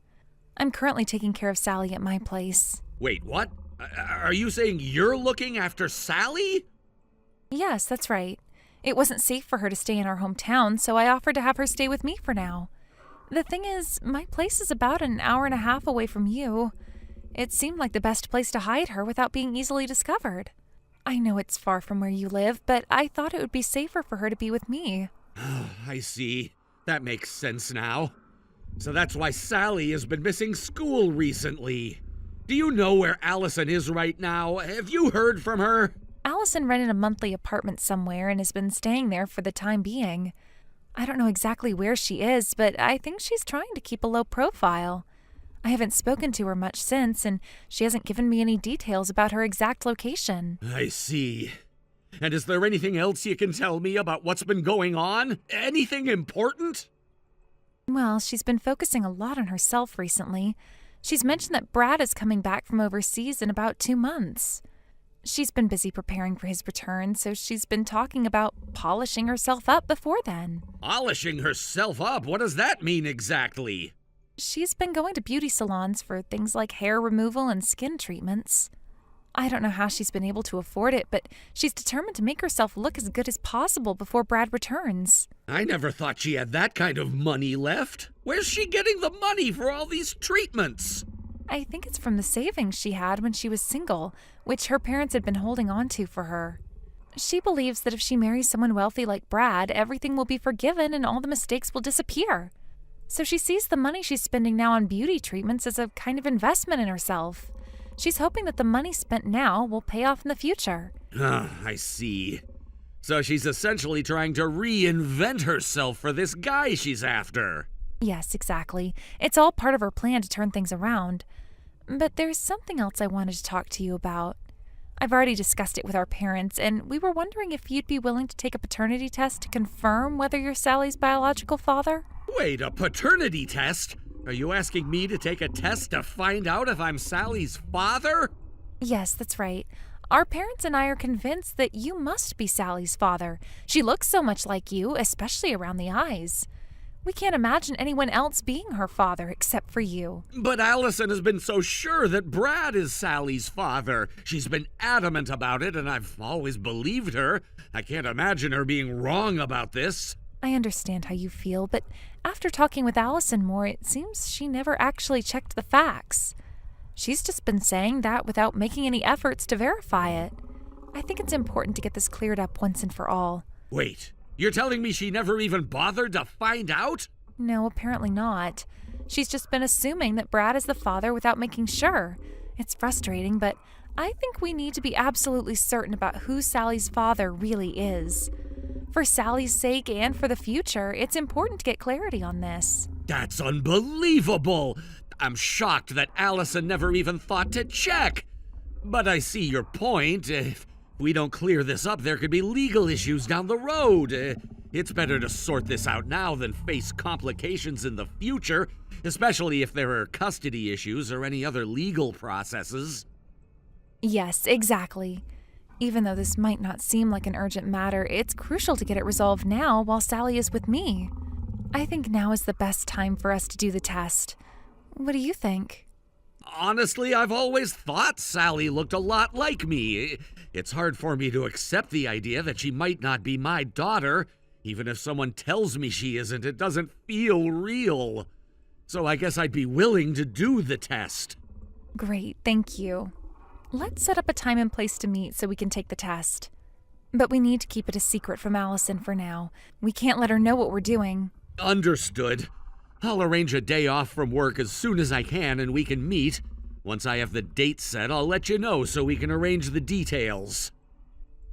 I'm currently taking care of Sally at my place. Wait, what? Are you saying you're looking after Sally? Yes, that's right. It wasn't safe for her to stay in our hometown, so I offered to have her stay with me for now. The thing is, my place is about an hour and a half away from you. It seemed like the best place to hide her without being easily discovered. I know it's far from where you live, but I thought it would be safer for her to be with me. I see. That makes sense now. So that's why Sally has been missing school recently. Do you know where Allison is right now? Have you heard from her? Allison rented a monthly apartment somewhere and has been staying there for the time being. I don't know exactly where she is, but I think she's trying to keep a low profile. I haven't spoken to her much since, and she hasn't given me any details about her exact location. I see. And is there anything else you can tell me about what's been going on? Anything important? Well, she's been focusing a lot on herself recently. She's mentioned that Brad is coming back from overseas in about 2 months. She's been busy preparing for his return, so she's been talking about polishing herself up before then. Polishing herself up? What does that mean exactly? She's been going to beauty salons for things like hair removal and skin treatments. I don't know how she's been able to afford it, but she's determined to make herself look as good as possible before Brad returns. I never thought she had that kind of money left. Where's she getting the money for all these treatments? I think it's from the savings she had when she was single, which her parents had been holding on to for her. She believes that if she marries someone wealthy like Brad, everything will be forgiven and all the mistakes will disappear. So she sees the money she's spending now on beauty treatments as a kind of investment in herself. She's hoping that the money spent now will pay off in the future. I see. So she's essentially trying to reinvent herself for this guy she's after. Yes, exactly. It's all part of her plan to turn things around. But there's something else I wanted to talk to you about. I've already discussed it with our parents, and we were wondering if you'd be willing to take a paternity test to confirm whether you're Sally's biological father? Wait, a paternity test? Are you asking me to take a test to find out if I'm Sally's father? Yes, that's right. Our parents and I are convinced that you must be Sally's father. She looks so much like you, especially around the eyes. We can't imagine anyone else being her father except for you. But Allison has been so sure that Brad is Sally's father. She's been adamant about it, and I've always believed her. I can't imagine her being wrong about this. I understand how you feel, but after talking with Allison more, it seems she never actually checked the facts. She's just been saying that without making any efforts to verify it. I think it's important to get this cleared up once and for all. Wait, you're telling me she never even bothered to find out? No, apparently not. She's just been assuming that Brad is the father without making sure. It's frustrating, but I think we need to be absolutely certain about who Sally's father really is. For Sally's sake and for the future, it's important to get clarity on this. That's unbelievable! I'm shocked that Allison never even thought to check. But I see your point. If we don't clear this up, there could be legal issues down the road. It's better to sort this out now than face complications in the future, especially if there are custody issues or any other legal processes. Yes, exactly. Even though this might not seem like an urgent matter, it's crucial to get it resolved now while Sally is with me. I think now is the best time for us to do the test. What do you think? Honestly, I've always thought Sally looked a lot like me. It's hard for me to accept the idea that she might not be my daughter. Even if someone tells me she isn't, it doesn't feel real. So I guess I'd be willing to do the test. Great, thank you. Let's set up a time and place to meet so we can take the test. But we need to keep it a secret from Allison for now. We can't let her know what we're doing. Understood. I'll arrange a day off from work as soon as I can and we can meet. Once I have the date set, I'll let you know so we can arrange the details.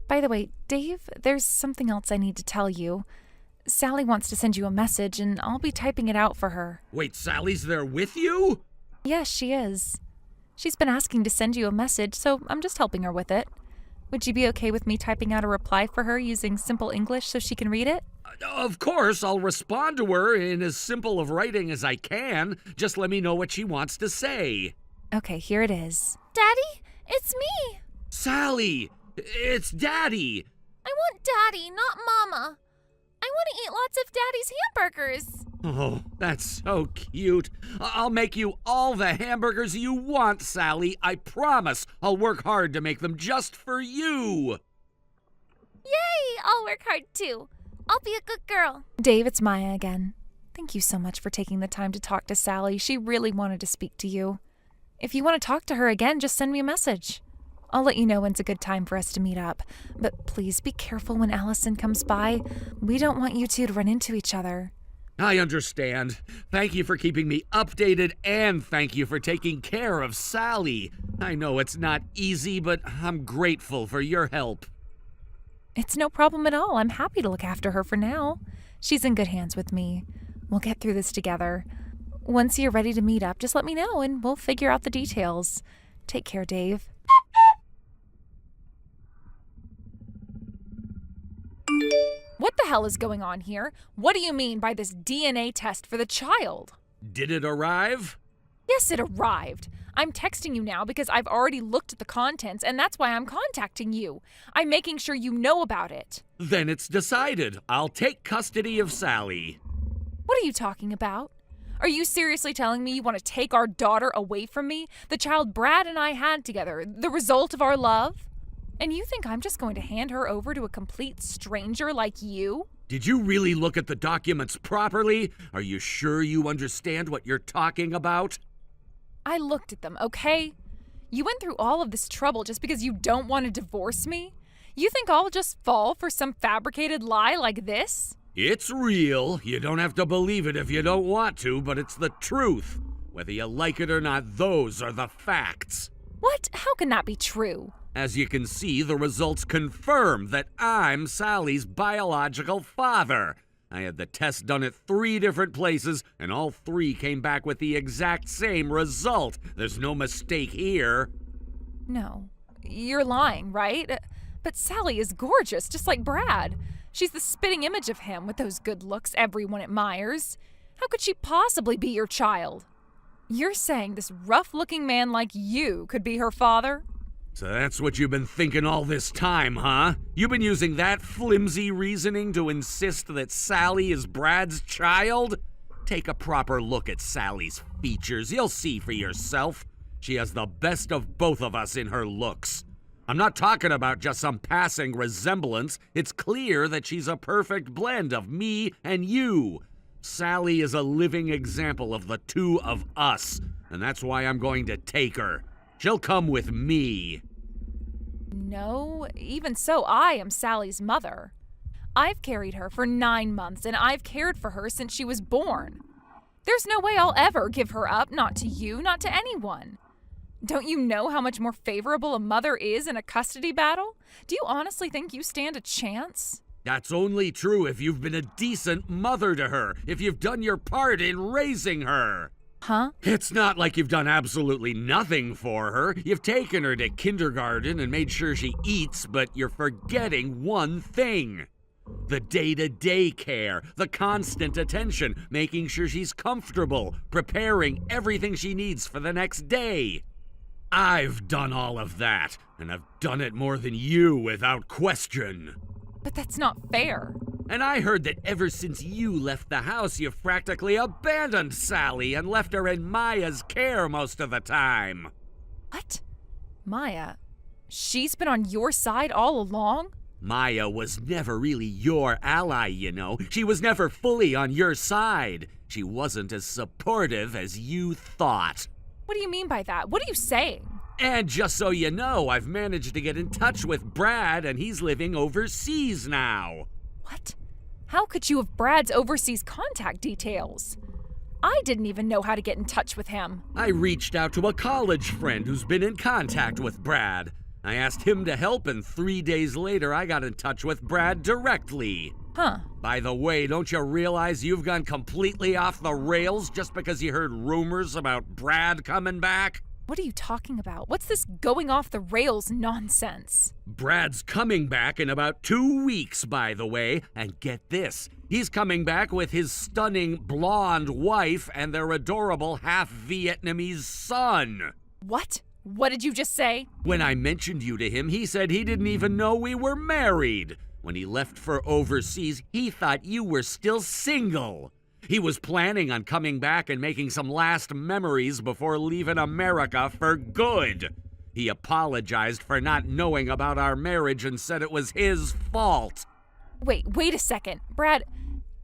By the way, Dave, there's something else I need to tell you. Sally wants to send you a message, and I'll be typing it out for her. Wait, Sally's there with you? Yes, she is. She's been asking to send you a message, so I'm just helping her with it. Would you be okay with me typing out a reply for her using simple English so she can read it? Of course, I'll respond to her in as simple of writing as I can. Just let me know what she wants to say. Okay, here it is. Daddy, it's me. Sally, it's Daddy. I want Daddy, not Mama. I want to eat lots of Daddy's hamburgers. Oh, that's so cute. I'll make you all the hamburgers you want, Sally. I promise I'll work hard to make them just for you. Yay, I'll work hard too. I'll be a good girl. Dave, it's Maya again. Thank you so much for taking the time to talk to Sally. She really wanted to speak to you. If you want to talk to her again, just send me a message. I'll let you know when's a good time for us to meet up. But please be careful when Allison comes by. We don't want you two to run into each other. I understand. Thank you for keeping me updated, and thank you for taking care of Sally. I know it's not easy, but I'm grateful for your help. It's no problem at all. I'm happy to look after her for now. She's in good hands with me. We'll get through this together. Once you're ready to meet up, just let me know and we'll figure out the details. Take care, Dave. What the hell is going on here? What do you mean by this DNA test for the child? Did it arrive? Yes, it arrived. I'm texting you now because I've already looked at the contents, and that's why I'm contacting you. I'm making sure you know about it. Then it's decided. I'll take custody of Sally. What are you talking about? Are you seriously telling me you want to take our daughter away from me? The child Brad and I had together, the result of our love? And you think I'm just going to hand her over to a complete stranger like you? Did you really look at the documents properly? Are you sure you understand what you're talking about? I looked at them, okay? You went through all of this trouble just because you don't want to divorce me? You think I'll just fall for some fabricated lie like this? It's real. You don't have to believe it if you don't want to, but it's the truth. Whether you like it or not, those are the facts. What? How can that be true? As you can see, the results confirm that I'm Sally's biological father. I had the test done at 3 different places, and all 3 came back with the exact same result. There's no mistake here. No. You're lying, right? But Sally is gorgeous, just like Brad. She's the spitting image of him with those good looks everyone admires. How could she possibly be your child? You're saying this rough-looking man like you could be her father? So that's what you've been thinking all this time, huh? You've been using that flimsy reasoning to insist that Sally is Brad's child? Take a proper look at Sally's features. You'll see for yourself. She has the best of both of us in her looks. I'm not talking about just some passing resemblance. It's clear that she's a perfect blend of me and you. Sally is a living example of the two of us, and that's why I'm going to take her. She'll come with me. No, even so, I am Sally's mother. I've carried her for 9 months, and I've cared for her since she was born. There's no way I'll ever give her up, not to you, not to anyone. Don't you know how much more favorable a mother is in a custody battle? Do you honestly think you stand a chance? That's only true if you've been a decent mother to her, if you've done your part in raising her. Huh? It's not like you've done absolutely nothing for her. You've taken her to kindergarten and made sure she eats, but you're forgetting one thing. The day-to-day care, the constant attention, making sure she's comfortable, preparing everything she needs for the next day. I've done all of that, and I've done it more than you without question. But that's not fair. And I heard that ever since you left the house, you've practically abandoned Sally and left her in Maya's care most of the time. What? Maya? She's been on your side all along? Maya was never really your ally, you know. She was never fully on your side. She wasn't as supportive as you thought. What do you mean by that? What are you saying? And just so you know, I've managed to get in touch with Brad, and he's living overseas now. What? How could you have Brad's overseas contact details? I didn't even know how to get in touch with him. I reached out to a college friend who's been in contact with Brad. I asked him to help, and 3 days later, I got in touch with Brad directly. Huh. By the way, don't you realize you've gone completely off the rails just because you heard rumors about Brad coming back? What are you talking about? What's this going off the rails nonsense? Brad's coming back in about 2 weeks, by the way, and get this. He's coming back with his stunning blonde wife and their adorable half-Vietnamese son. What? What did you just say? When I mentioned you to him, he said he didn't even know we were married. When he left for overseas, he thought you were still single. He was planning on coming back and making some last memories before leaving America for good. He apologized for not knowing about our marriage and said it was his fault. Wait a second. Brad,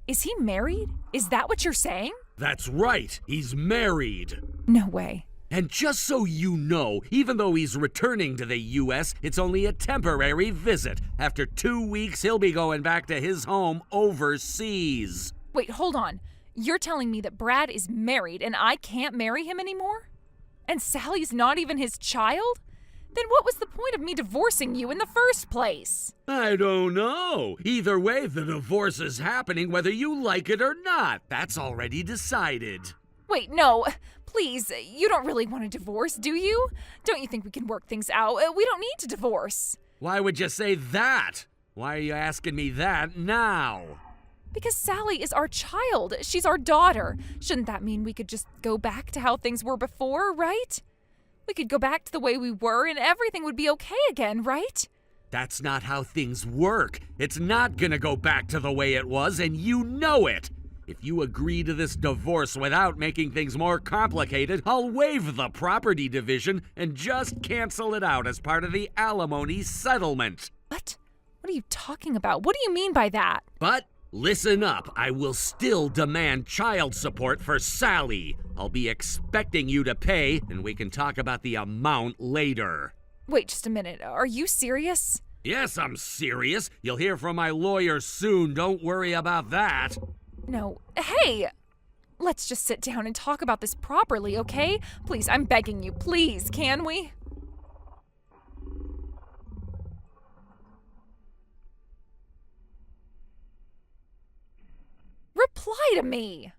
is he married? Is that what you're saying? That's right. He's married. No way. And just so you know, even though he's returning to the U.S., it's only a temporary visit. After 2 weeks, he'll be going back to his home overseas. Wait, hold on. You're telling me that Brad is married and I can't marry him anymore? And Sally's not even his child? Then what was the point of me divorcing you in the first place? I don't know. Either way, the divorce is happening whether you like it or not. That's already decided. Wait, no. Please, you don't really want a divorce, do you? Don't you think we can work things out? We don't need to divorce. Why would you say that? Why are you asking me that now? Because Sally is our child. She's our daughter. Shouldn't that mean we could just go back to how things were before, right? We could go back to the way we were and everything would be okay again, right? That's not how things work. It's not gonna go back to the way it was, and you know it. If you agree to this divorce without making things more complicated, I'll waive the property division and just cancel it out as part of the alimony settlement. What? What are you talking about? What do you mean by that? But listen up, I will still demand child support for Sally. I'll be expecting you to pay, and we can talk about the amount later. Wait just a minute. Are you serious? Yes, I'm serious. You'll hear from my lawyer soon. Don't worry about that. No. Hey! Let's just sit down and talk about this properly, okay? Please, I'm begging you. Please, can we? Reply to me!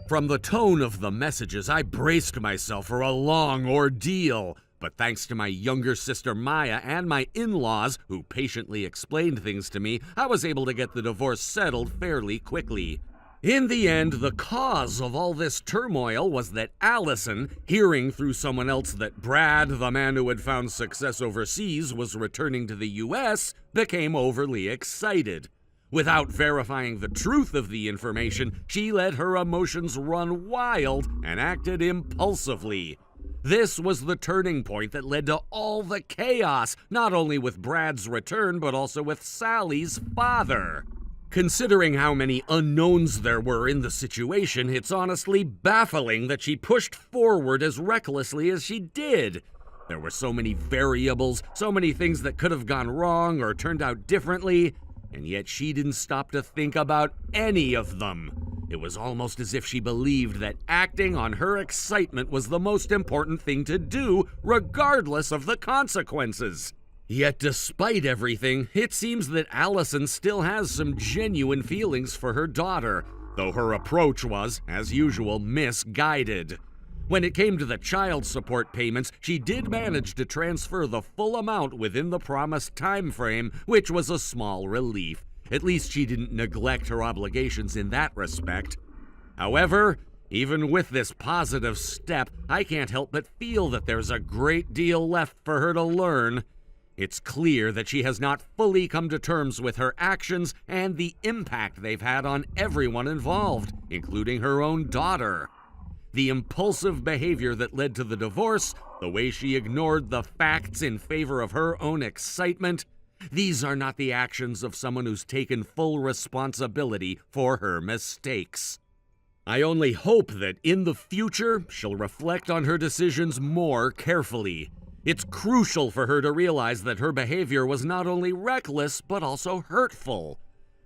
From the tone of the messages, I braced myself for a long ordeal. But thanks to my younger sister Maya and my in-laws, who patiently explained things to me, I was able to get the divorce settled fairly quickly. In the end, the cause of all this turmoil was that Allison, hearing through someone else that Brad, the man who had found success overseas, was returning to the US, became overly excited. Without verifying the truth of the information, she let her emotions run wild and acted impulsively. This was the turning point that led to all the chaos, not only with Brad's return, but also with Sally's father. Considering how many unknowns there were in the situation, it's honestly baffling that she pushed forward as recklessly as she did. There were so many variables, so many things that could have gone wrong or turned out differently, and yet she didn't stop to think about any of them. It was almost as if she believed that acting on her excitement was the most important thing to do, regardless of the consequences. Yet despite everything, it seems that Allison still has some genuine feelings for her daughter, though her approach was, as usual, misguided. When it came to the child support payments, she did manage to transfer the full amount within the promised time frame, which was a small relief. At least she didn't neglect her obligations in that respect. However, even with this positive step, I can't help but feel that there's a great deal left for her to learn. It's clear that she has not fully come to terms with her actions and the impact they've had on everyone involved, including her own daughter. The impulsive behavior that led to the divorce, the way she ignored the facts in favor of her own excitement, these are not the actions of someone who's taken full responsibility for her mistakes. I only hope that in the future, she'll reflect on her decisions more carefully. It's crucial for her to realize that her behavior was not only reckless, but also hurtful.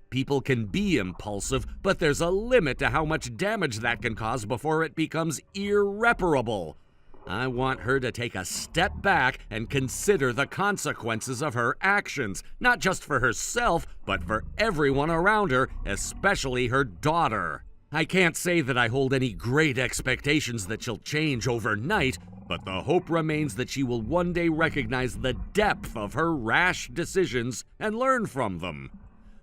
People can be impulsive, but there's a limit to how much damage that can cause before it becomes irreparable. I want her to take a step back and consider the consequences of her actions, not just for herself, but for everyone around her, especially her daughter. I can't say that I hold any great expectations that she'll change overnight, but the hope remains that she will one day recognize the depth of her rash decisions and learn from them.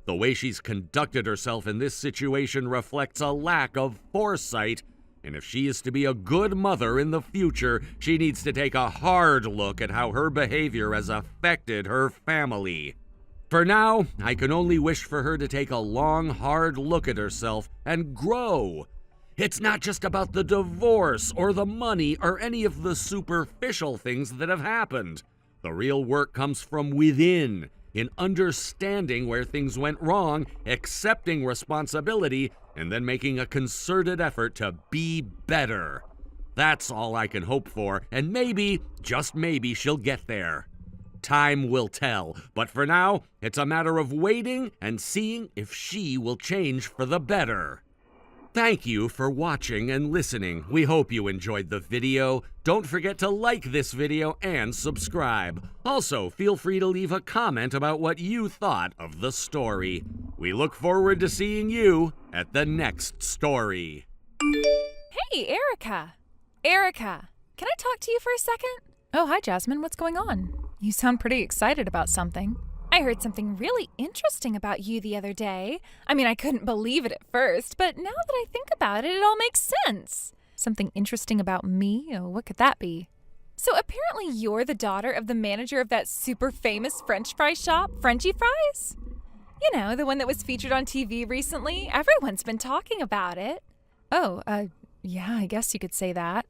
The way she's conducted herself in this situation reflects a lack of foresight, and if she is to be a good mother in the future, she needs to take a hard look at how her behavior has affected her family. For now, I can only wish for her to take a long, hard look at herself and grow. It's not just about the divorce or the money or any of the superficial things that have happened. The real work comes from within, in understanding where things went wrong, accepting responsibility, and then making a concerted effort to be better. That's all I can hope for, and maybe, just maybe, she'll get there. Time will tell, but for now, it's a matter of waiting and seeing if she will change for the better. Thank you for watching and listening. We hope you enjoyed the video. Don't forget to like this video and subscribe. Also, feel free to leave a comment about what you thought of the story. We look forward to seeing you at the next story. Hey, Erica. Erica, can I talk to you for a second? Oh, hi, Jasmine. What's going on? You sound pretty excited about something. I heard something really interesting about you the other day. I mean, I couldn't believe it at first, but now that I think about it, it all makes sense. Something interesting about me? Oh, what could that be? So apparently you're the daughter of the manager of that super famous French fry shop, Frenchy Fries? You know, the one that was featured on TV recently. Everyone's been talking about it. Oh, yeah, I guess you could say that.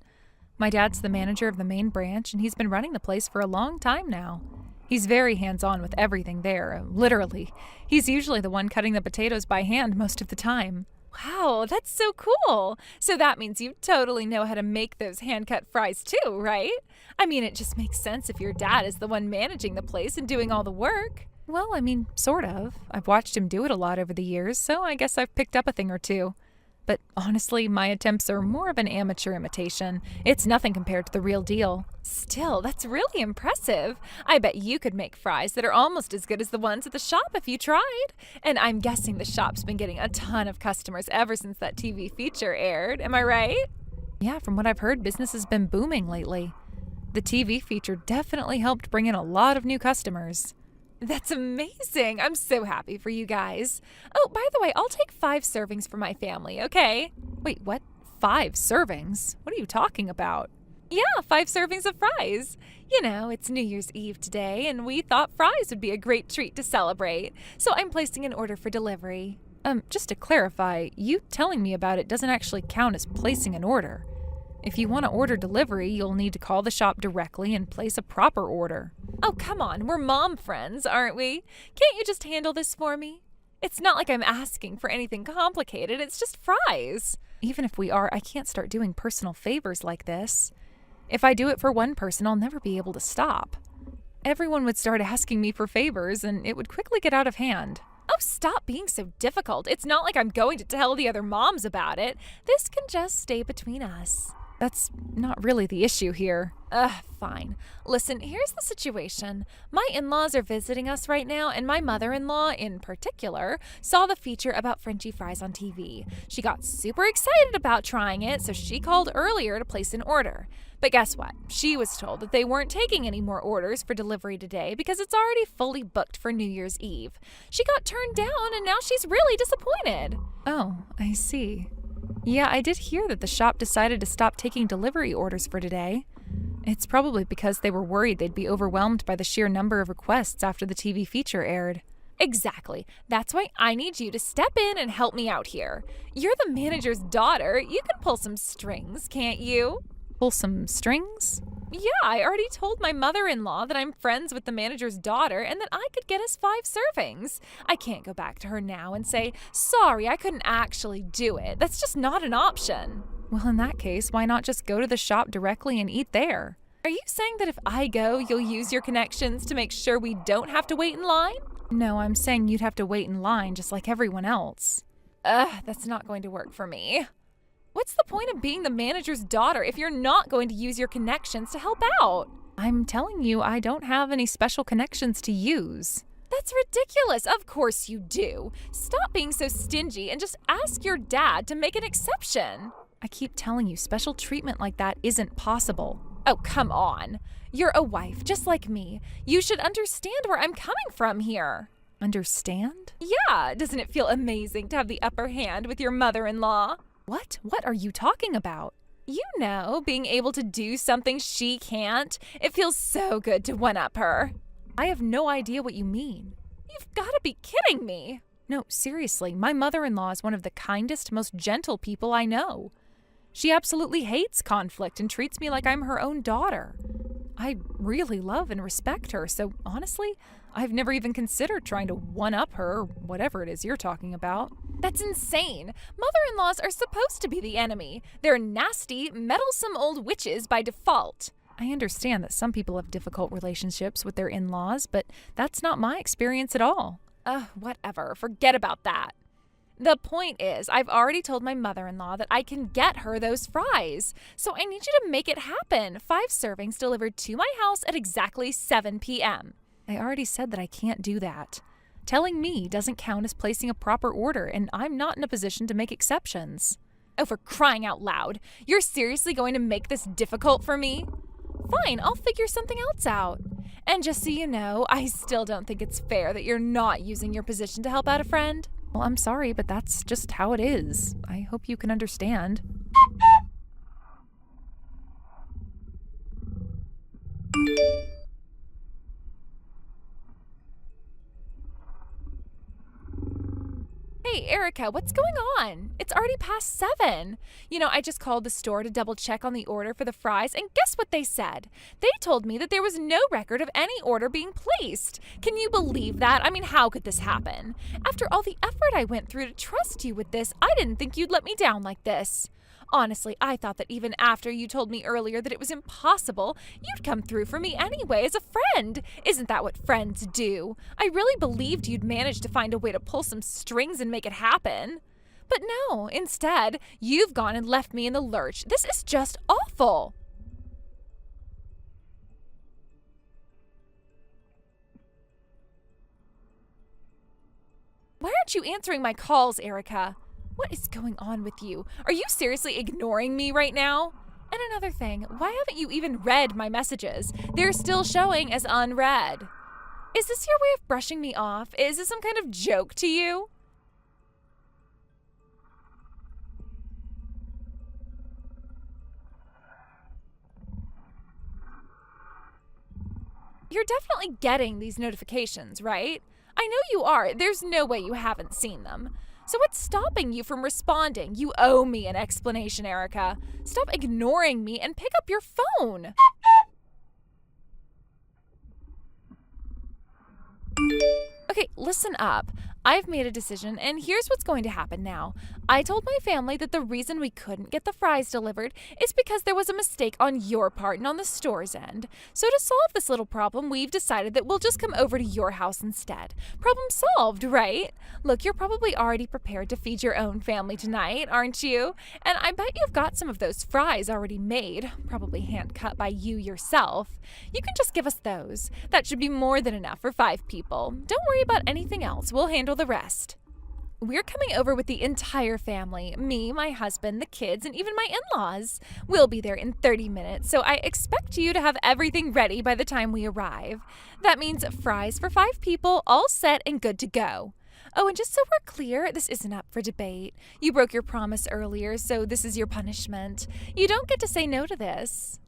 My dad's the manager of the main branch, and he's been running the place for a long time now. He's very hands-on with everything there, literally. He's usually the one cutting the potatoes by hand most of the time. Wow, that's so cool. So that means you totally know how to make those hand-cut fries too, right? I mean, it just makes sense if your dad is the one managing the place and doing all the work. Well, I mean, sort of. I've watched him do it a lot over the years, so I guess I've picked up a thing or two. But honestly, my attempts are more of an amateur imitation. It's nothing compared to the real deal. Still, that's really impressive. I bet you could make fries that are almost as good as the ones at the shop if you tried. And I'm guessing the shop's been getting a ton of customers ever since that TV feature aired. Am I right? Yeah, from what I've heard, business has been booming lately. The TV feature definitely helped bring in a lot of new customers. That's amazing. I'm so happy for you guys. Oh, by the way, I'll take 5 servings for my family, okay? Wait, what? 5 servings? What are you talking about? Yeah, 5 servings of fries. You know, it's New Year's Eve today, and we thought fries would be a great treat to celebrate. So I'm placing an order for delivery. Just to clarify, you telling me about it doesn't actually count as placing an order. If you want to order delivery, you'll need to call the shop directly and place a proper order. Oh, come on, we're mom friends, aren't we? Can't you just handle this for me? It's not like I'm asking for anything complicated, it's just fries. Even if we are, I can't start doing personal favors like this. If I do it for one person, I'll never be able to stop. Everyone would start asking me for favors, and it would quickly get out of hand. Oh, stop being so difficult. It's not like I'm going to tell the other moms about it. This can just stay between us. That's not really the issue here. Fine. Listen, here's the situation. My in-laws are visiting us right now, and my mother-in-law, in particular, saw the feature about Frenchy fries on TV. She got super excited about trying it, so she called earlier to place an order. But guess what? She was told that they weren't taking any more orders for delivery today because it's already fully booked for New Year's Eve. She got turned down, and now she's really disappointed. Oh, I see. Yeah, I did hear that the shop decided to stop taking delivery orders for today. It's probably because they were worried they'd be overwhelmed by the sheer number of requests after the TV feature aired. Exactly. That's why I need you to step in and help me out here. You're the manager's daughter. You can pull some strings, can't you? Pull some strings? Yeah, I already told my mother-in-law that I'm friends with the manager's daughter and that I could get us 5 servings. I can't go back to her now and say, sorry, I couldn't actually do it. That's just not an option. Well, in that case, why not just go to the shop directly and eat there? Are you saying that if I go, you'll use your connections to make sure we don't have to wait in line? No, I'm saying you'd have to wait in line just like everyone else. That's not going to work for me. What's the point of being the manager's daughter if you're not going to use your connections to help out? I'm telling you, I don't have any special connections to use. That's ridiculous. Of course you do. Stop being so stingy and just ask your dad to make an exception. I keep telling you, special treatment like that isn't possible. Oh, come on. You're a wife, just like me. You should understand where I'm coming from here. Understand? Yeah. Doesn't it feel amazing to have the upper hand with your mother-in-law? What? What are you talking about? You know, being able to do something she can't. It feels so good to one-up her. I have no idea what you mean. You've got to be kidding me. No, seriously, my mother-in-law is one of the kindest, most gentle people I know. She absolutely hates conflict and treats me like I'm her own daughter. I really love and respect her, so honestly, I've never even considered trying to one-up her or whatever it is you're talking about. That's insane. Mother-in-laws are supposed to be the enemy. They're nasty, meddlesome old witches by default. I understand that some people have difficult relationships with their in-laws, but that's not my experience at all. Whatever. Forget about that. The point is, I've already told my mother-in-law that I can get her those fries. So I need you to make it happen. 5 servings delivered to my house at exactly 7 p.m. I already said that I can't do that. Telling me doesn't count as placing a proper order, and I'm not in a position to make exceptions. Oh, for crying out loud. You're seriously going to make this difficult for me? Fine, I'll figure something else out. And just so you know, I still don't think it's fair that you're not using your position to help out a friend. Well, I'm sorry, but that's just how it is. I hope you can understand. Hey, Erica, what's going on? It's already past 7. I just called the store to double check on the order for the fries, and guess what they said? They told me that there was no record of any order being placed. Can you believe that? I mean, how could this happen? After all the effort I went through to trust you with this, I didn't think you'd let me down like this. Honestly, I thought that even after you told me earlier that it was impossible, you'd come through for me anyway as a friend. Isn't that what friends do? I really believed you'd manage to find a way to pull some strings and make it happen. But no, instead, you've gone and left me in the lurch. This is just awful. Why aren't you answering my calls, Erica? What is going on with you? Are you seriously ignoring me right now? And another thing, why haven't you even read my messages? They're still showing as unread. Is this your way of brushing me off? Is this some kind of joke to you? You're definitely getting these notifications, right? I know you are. There's no way you haven't seen them. So what's stopping you from responding? You owe me an explanation, Erica. Stop ignoring me and pick up your phone. Okay, listen up. I've made a decision, and here's what's going to happen now. I told my family that the reason we couldn't get the fries delivered is because there was a mistake on your part and on the store's end. So to solve this little problem, we've decided that we'll just come over to your house instead. Problem solved, right? Look, you're probably already prepared to feed your own family tonight, aren't you? And I bet you've got some of those fries already made, probably hand-cut by you yourself. You can just give us those. That should be more than enough for 5 people. Don't worry about anything else. We'll handle the rest. We're coming over with the entire family. Me, my husband, the kids, and even my in-laws. We'll be there in 30 minutes, so I expect you to have everything ready by the time we arrive. That means fries for 5 people, all set and good to go. Oh, and just so we're clear, this isn't up for debate. You broke your promise earlier, so this is your punishment. You don't get to say no to this.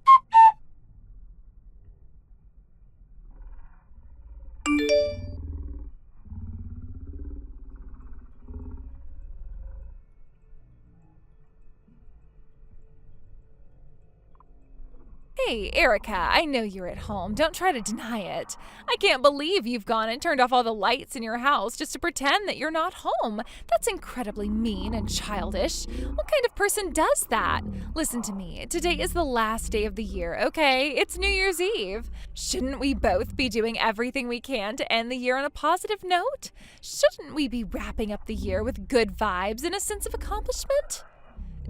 Hey, Erica, I know you're at home. Don't try to deny it. I can't believe you've gone and turned off all the lights in your house just to pretend that you're not home. That's incredibly mean and childish. What kind of person does that? Listen to me. Today is the last day of the year, okay? It's New Year's Eve. Shouldn't we both be doing everything we can to end the year on a positive note? Shouldn't we be wrapping up the year with good vibes and a sense of accomplishment?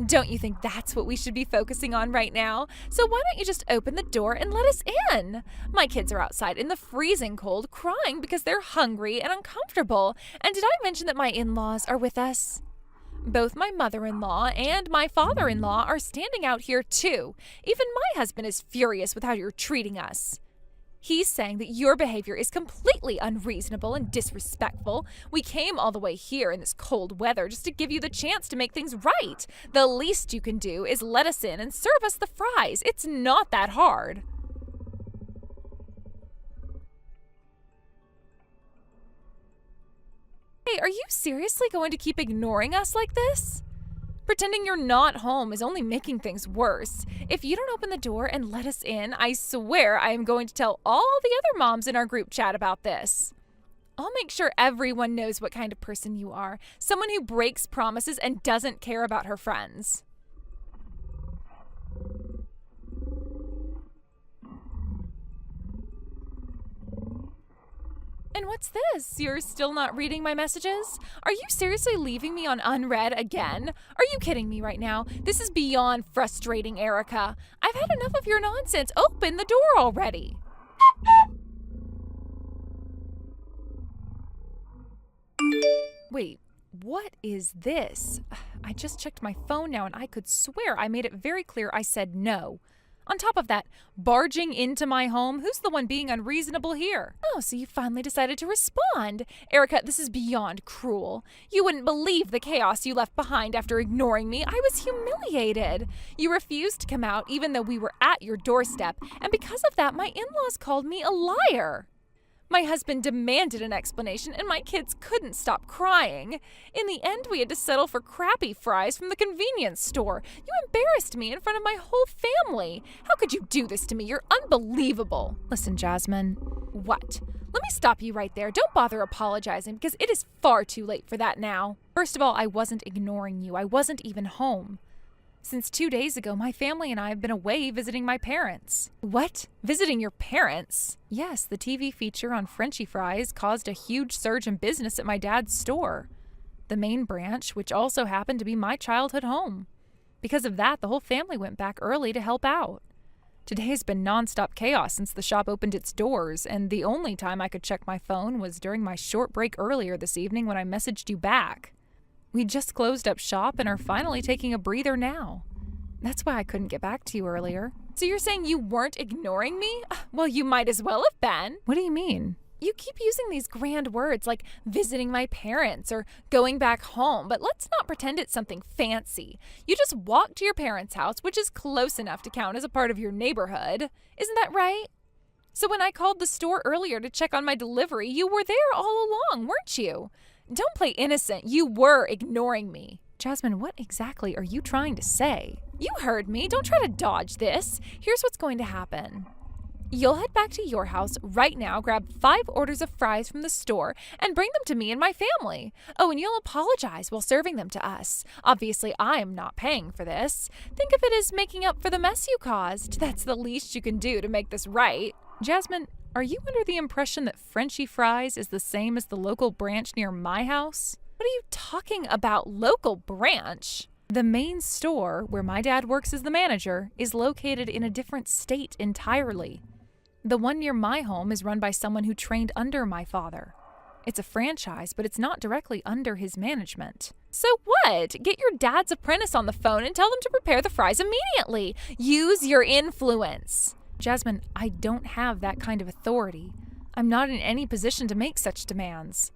Don't you think that's what we should be focusing on right now? So why don't you just open the door and let us in? My kids are outside in the freezing cold crying because they're hungry and uncomfortable. And did I mention that my in-laws are with us? Both my mother-in-law and my father-in-law are standing out here too. Even my husband is furious with how you're treating us. He's saying that your behavior is completely unreasonable and disrespectful. We came all the way here in this cold weather just to give you the chance to make things right. The least you can do is let us in and serve us the fries. It's not that hard. Hey, are you seriously going to keep ignoring us like this? Pretending you're not home is only making things worse. If you don't open the door and let us in, I swear I am going to tell all the other moms in our group chat about this. I'll make sure everyone knows what kind of person you are. Someone who breaks promises and doesn't care about her friends. And what's this? You're still not reading my messages? Are you seriously leaving me on unread again? Are you kidding me right now? This is beyond frustrating, Erica. I've had enough of your nonsense. Open the door already. Wait, what is this? I just checked my phone now and I could swear I made it very clear I said no. On top of that, barging into my home, who's the one being unreasonable here? Oh, so you finally decided to respond. Erica, this is beyond cruel. You wouldn't believe the chaos you left behind after ignoring me. I was humiliated. You refused to come out even though we were at your doorstep, and because of that, my in-laws called me a liar. My husband demanded an explanation, and my kids couldn't stop crying. In the end, we had to settle for crappy fries from the convenience store. You embarrassed me in front of my whole family. How could you do this to me? You're unbelievable. Listen, Jasmine. What? Let me stop you right there. Don't bother apologizing, because it is far too late for that now. First of all, I wasn't ignoring you. I wasn't even home. Since 2 days ago, my family and I have been away visiting my parents. What? Visiting your parents? Yes, the TV feature on Frenchy fries caused a huge surge in business at my dad's store, the main branch, which also happened to be my childhood home. Because of that, the whole family went back early to help out. Today has been nonstop chaos since the shop opened its doors, and the only time I could check my phone was during my short break earlier this evening when I messaged you back. We just closed up shop and are finally taking a breather now. That's why I couldn't get back to you earlier. So you're saying you weren't ignoring me? Well, you might as well have been. What do you mean? You keep using these grand words like visiting my parents or going back home, but let's not pretend it's something fancy. You just walked to your parents' house, which is close enough to count as a part of your neighborhood. Isn't that right? So when I called the store earlier to check on my delivery, you were there all along, weren't you? Don't play innocent. You were ignoring me. Jasmine, what exactly are you trying to say? You heard me. Don't try to dodge this. Here's what's going to happen. You'll head back to your house right now, grab 5 orders of fries from the store, and bring them to me and my family. Oh, and you'll apologize while serving them to us. Obviously, I'm not paying for this. Think of it as making up for the mess you caused. That's the least you can do to make this right. Jasmine, are you under the impression that Frenchy Fries is the same as the local branch near my house? What are you talking about, local branch? The main store, where my dad works as the manager, is located in a different state entirely. The one near my home is run by someone who trained under my father. It's a franchise, but it's not directly under his management. So what? Get your dad's apprentice on the phone and tell them to prepare the fries immediately. Use your influence. Jasmine, I don't have that kind of authority. I'm not in any position to make such demands.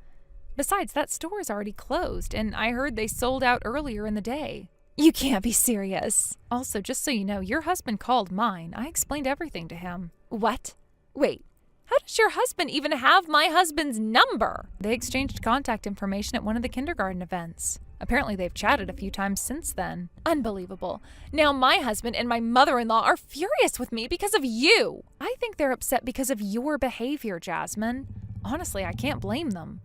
Besides, that store is already closed, and I heard they sold out earlier in the day. You can't be serious. Also, just so you know, your husband called mine. I explained everything to him. What? Wait, how does your husband even have my husband's number? They exchanged contact information at one of the kindergarten events. Apparently they've chatted a few times since then. Unbelievable. Now my husband and my mother-in-law are furious with me because of you. I think they're upset because of your behavior, Jasmine. Honestly, I can't blame them.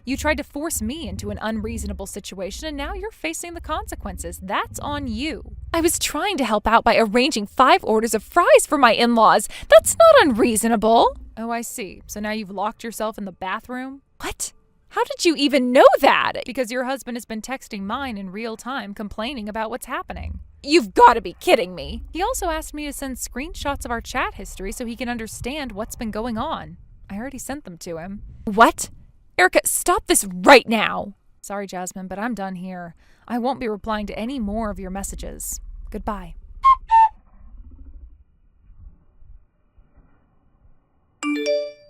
You tried to force me into an unreasonable situation, and now you're facing the consequences. That's on you. I was trying to help out by arranging 5 orders of fries for my in-laws. That's not unreasonable. Oh, I see. So now you've locked yourself in the bathroom? What? How did you even know that? Because your husband has been texting mine in real time, complaining about what's happening. You've got to be kidding me. He also asked me to send screenshots of our chat history so he can understand what's been going on. I already sent them to him. What? Erica, stop this right now. Sorry, Jasmine, but I'm done here. I won't be replying to any more of your messages. Goodbye.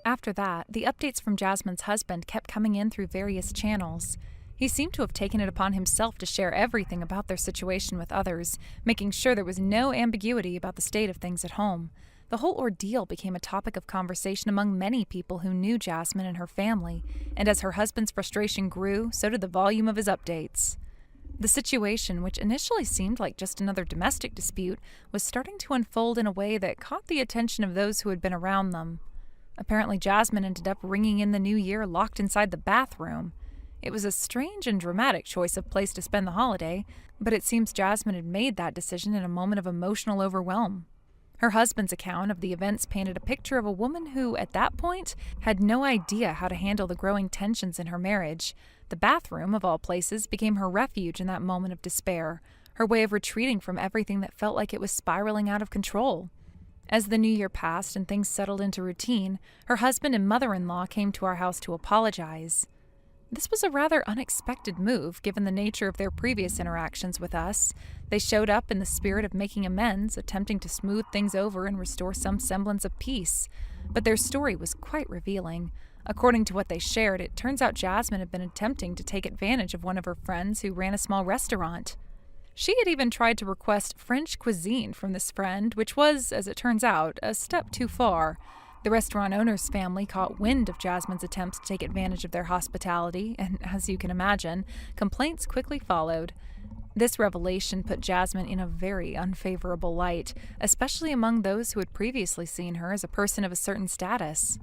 After that, the updates from Jasmine's husband kept coming in through various channels. He seemed to have taken it upon himself to share everything about their situation with others, making sure there was no ambiguity about the state of things at home. The whole ordeal became a topic of conversation among many people who knew Jasmine and her family, and as her husband's frustration grew, so did the volume of his updates. The situation, which initially seemed like just another domestic dispute, was starting to unfold in a way that caught the attention of those who had been around them. Apparently, Jasmine ended up ringing in the new year locked inside the bathroom. It was a strange and dramatic choice of place to spend the holiday, but it seems Jasmine had made that decision in a moment of emotional overwhelm. Her husband's account of the events painted a picture of a woman who, at that point, had no idea how to handle the growing tensions in her marriage. The bathroom, of all places, became her refuge in that moment of despair, her way of retreating from everything that felt like it was spiraling out of control. As the new year passed and things settled into routine, her husband and mother-in-law came to our house to apologize. This was a rather unexpected move given the nature of their previous interactions with us. They showed up in the spirit of making amends, attempting to smooth things over and restore some semblance of peace. But their story was quite revealing. According to what they shared, it turns out Jasmine had been attempting to take advantage of one of her friends who ran a small restaurant. She had even tried to request French cuisine from this friend, which was, as it turns out, a step too far. The restaurant owner's family caught wind of Jasmine's attempts to take advantage of their hospitality, and as you can imagine, complaints quickly followed. This revelation put Jasmine in a very unfavorable light, especially among those who had previously seen her as a person of a certain status.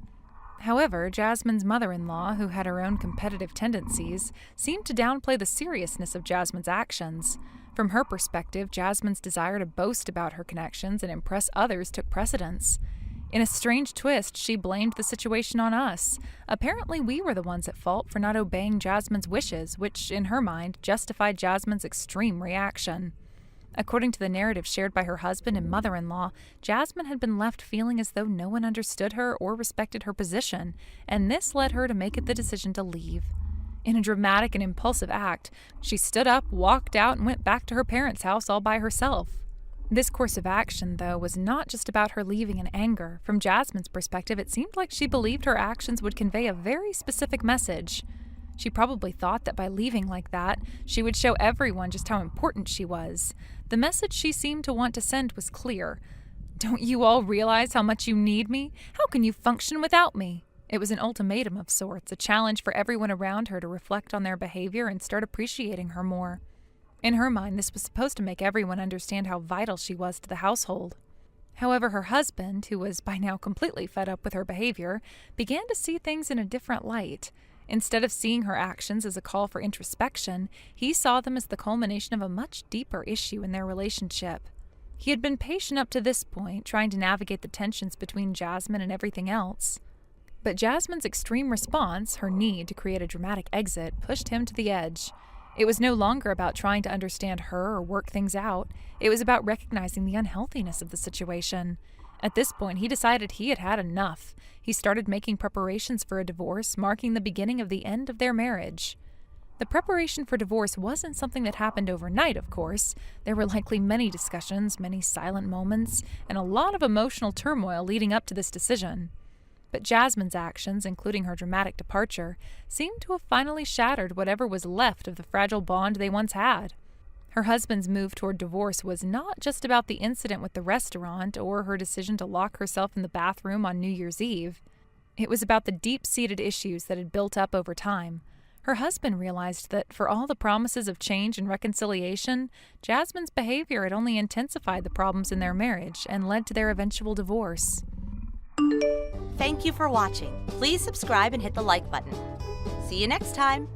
However, Jasmine's mother-in-law, who had her own competitive tendencies, seemed to downplay the seriousness of Jasmine's actions. From her perspective, Jasmine's desire to boast about her connections and impress others took precedence. In a strange twist, she blamed the situation on us. Apparently, we were the ones at fault for not obeying Jasmine's wishes, which, in her mind, justified Jasmine's extreme reaction. According to the narrative shared by her husband and mother-in-law, Jasmine had been left feeling as though no one understood her or respected her position, and this led her to make the decision to leave. In a dramatic and impulsive act, she stood up, walked out, and went back to her parents' house all by herself. This course of action, though, was not just about her leaving in anger. From Jasmine's perspective, it seemed like she believed her actions would convey a very specific message. She probably thought that by leaving like that, she would show everyone just how important she was. The message she seemed to want to send was clear. Don't you all realize how much you need me? How can you function without me? It was an ultimatum of sorts, a challenge for everyone around her to reflect on their behavior and start appreciating her more. In her mind, this was supposed to make everyone understand how vital she was to the household. However, her husband, who was by now completely fed up with her behavior, began to see things in a different light. Instead of seeing her actions as a call for introspection, he saw them as the culmination of a much deeper issue in their relationship. He had been patient up to this point, trying to navigate the tensions between Jasmine and everything else. But Jasmine's extreme response, her need to create a dramatic exit, pushed him to the edge. It was no longer about trying to understand her or work things out. It was about recognizing the unhealthiness of the situation. At this point, he decided he had had enough. He started making preparations for a divorce, marking the beginning of the end of their marriage. The preparation for divorce wasn't something that happened overnight, of course. There were likely many discussions, many silent moments, and a lot of emotional turmoil leading up to this decision. But Jasmine's actions, including her dramatic departure, seemed to have finally shattered whatever was left of the fragile bond they once had. Her husband's move toward divorce was not just about the incident with the restaurant or her decision to lock herself in the bathroom on New Year's Eve. It was about the deep-seated issues that had built up over time. Her husband realized that for all the promises of change and reconciliation, Jasmine's behavior had only intensified the problems in their marriage and led to their eventual divorce. Thank you for watching. Please subscribe and hit the like button. See you next time.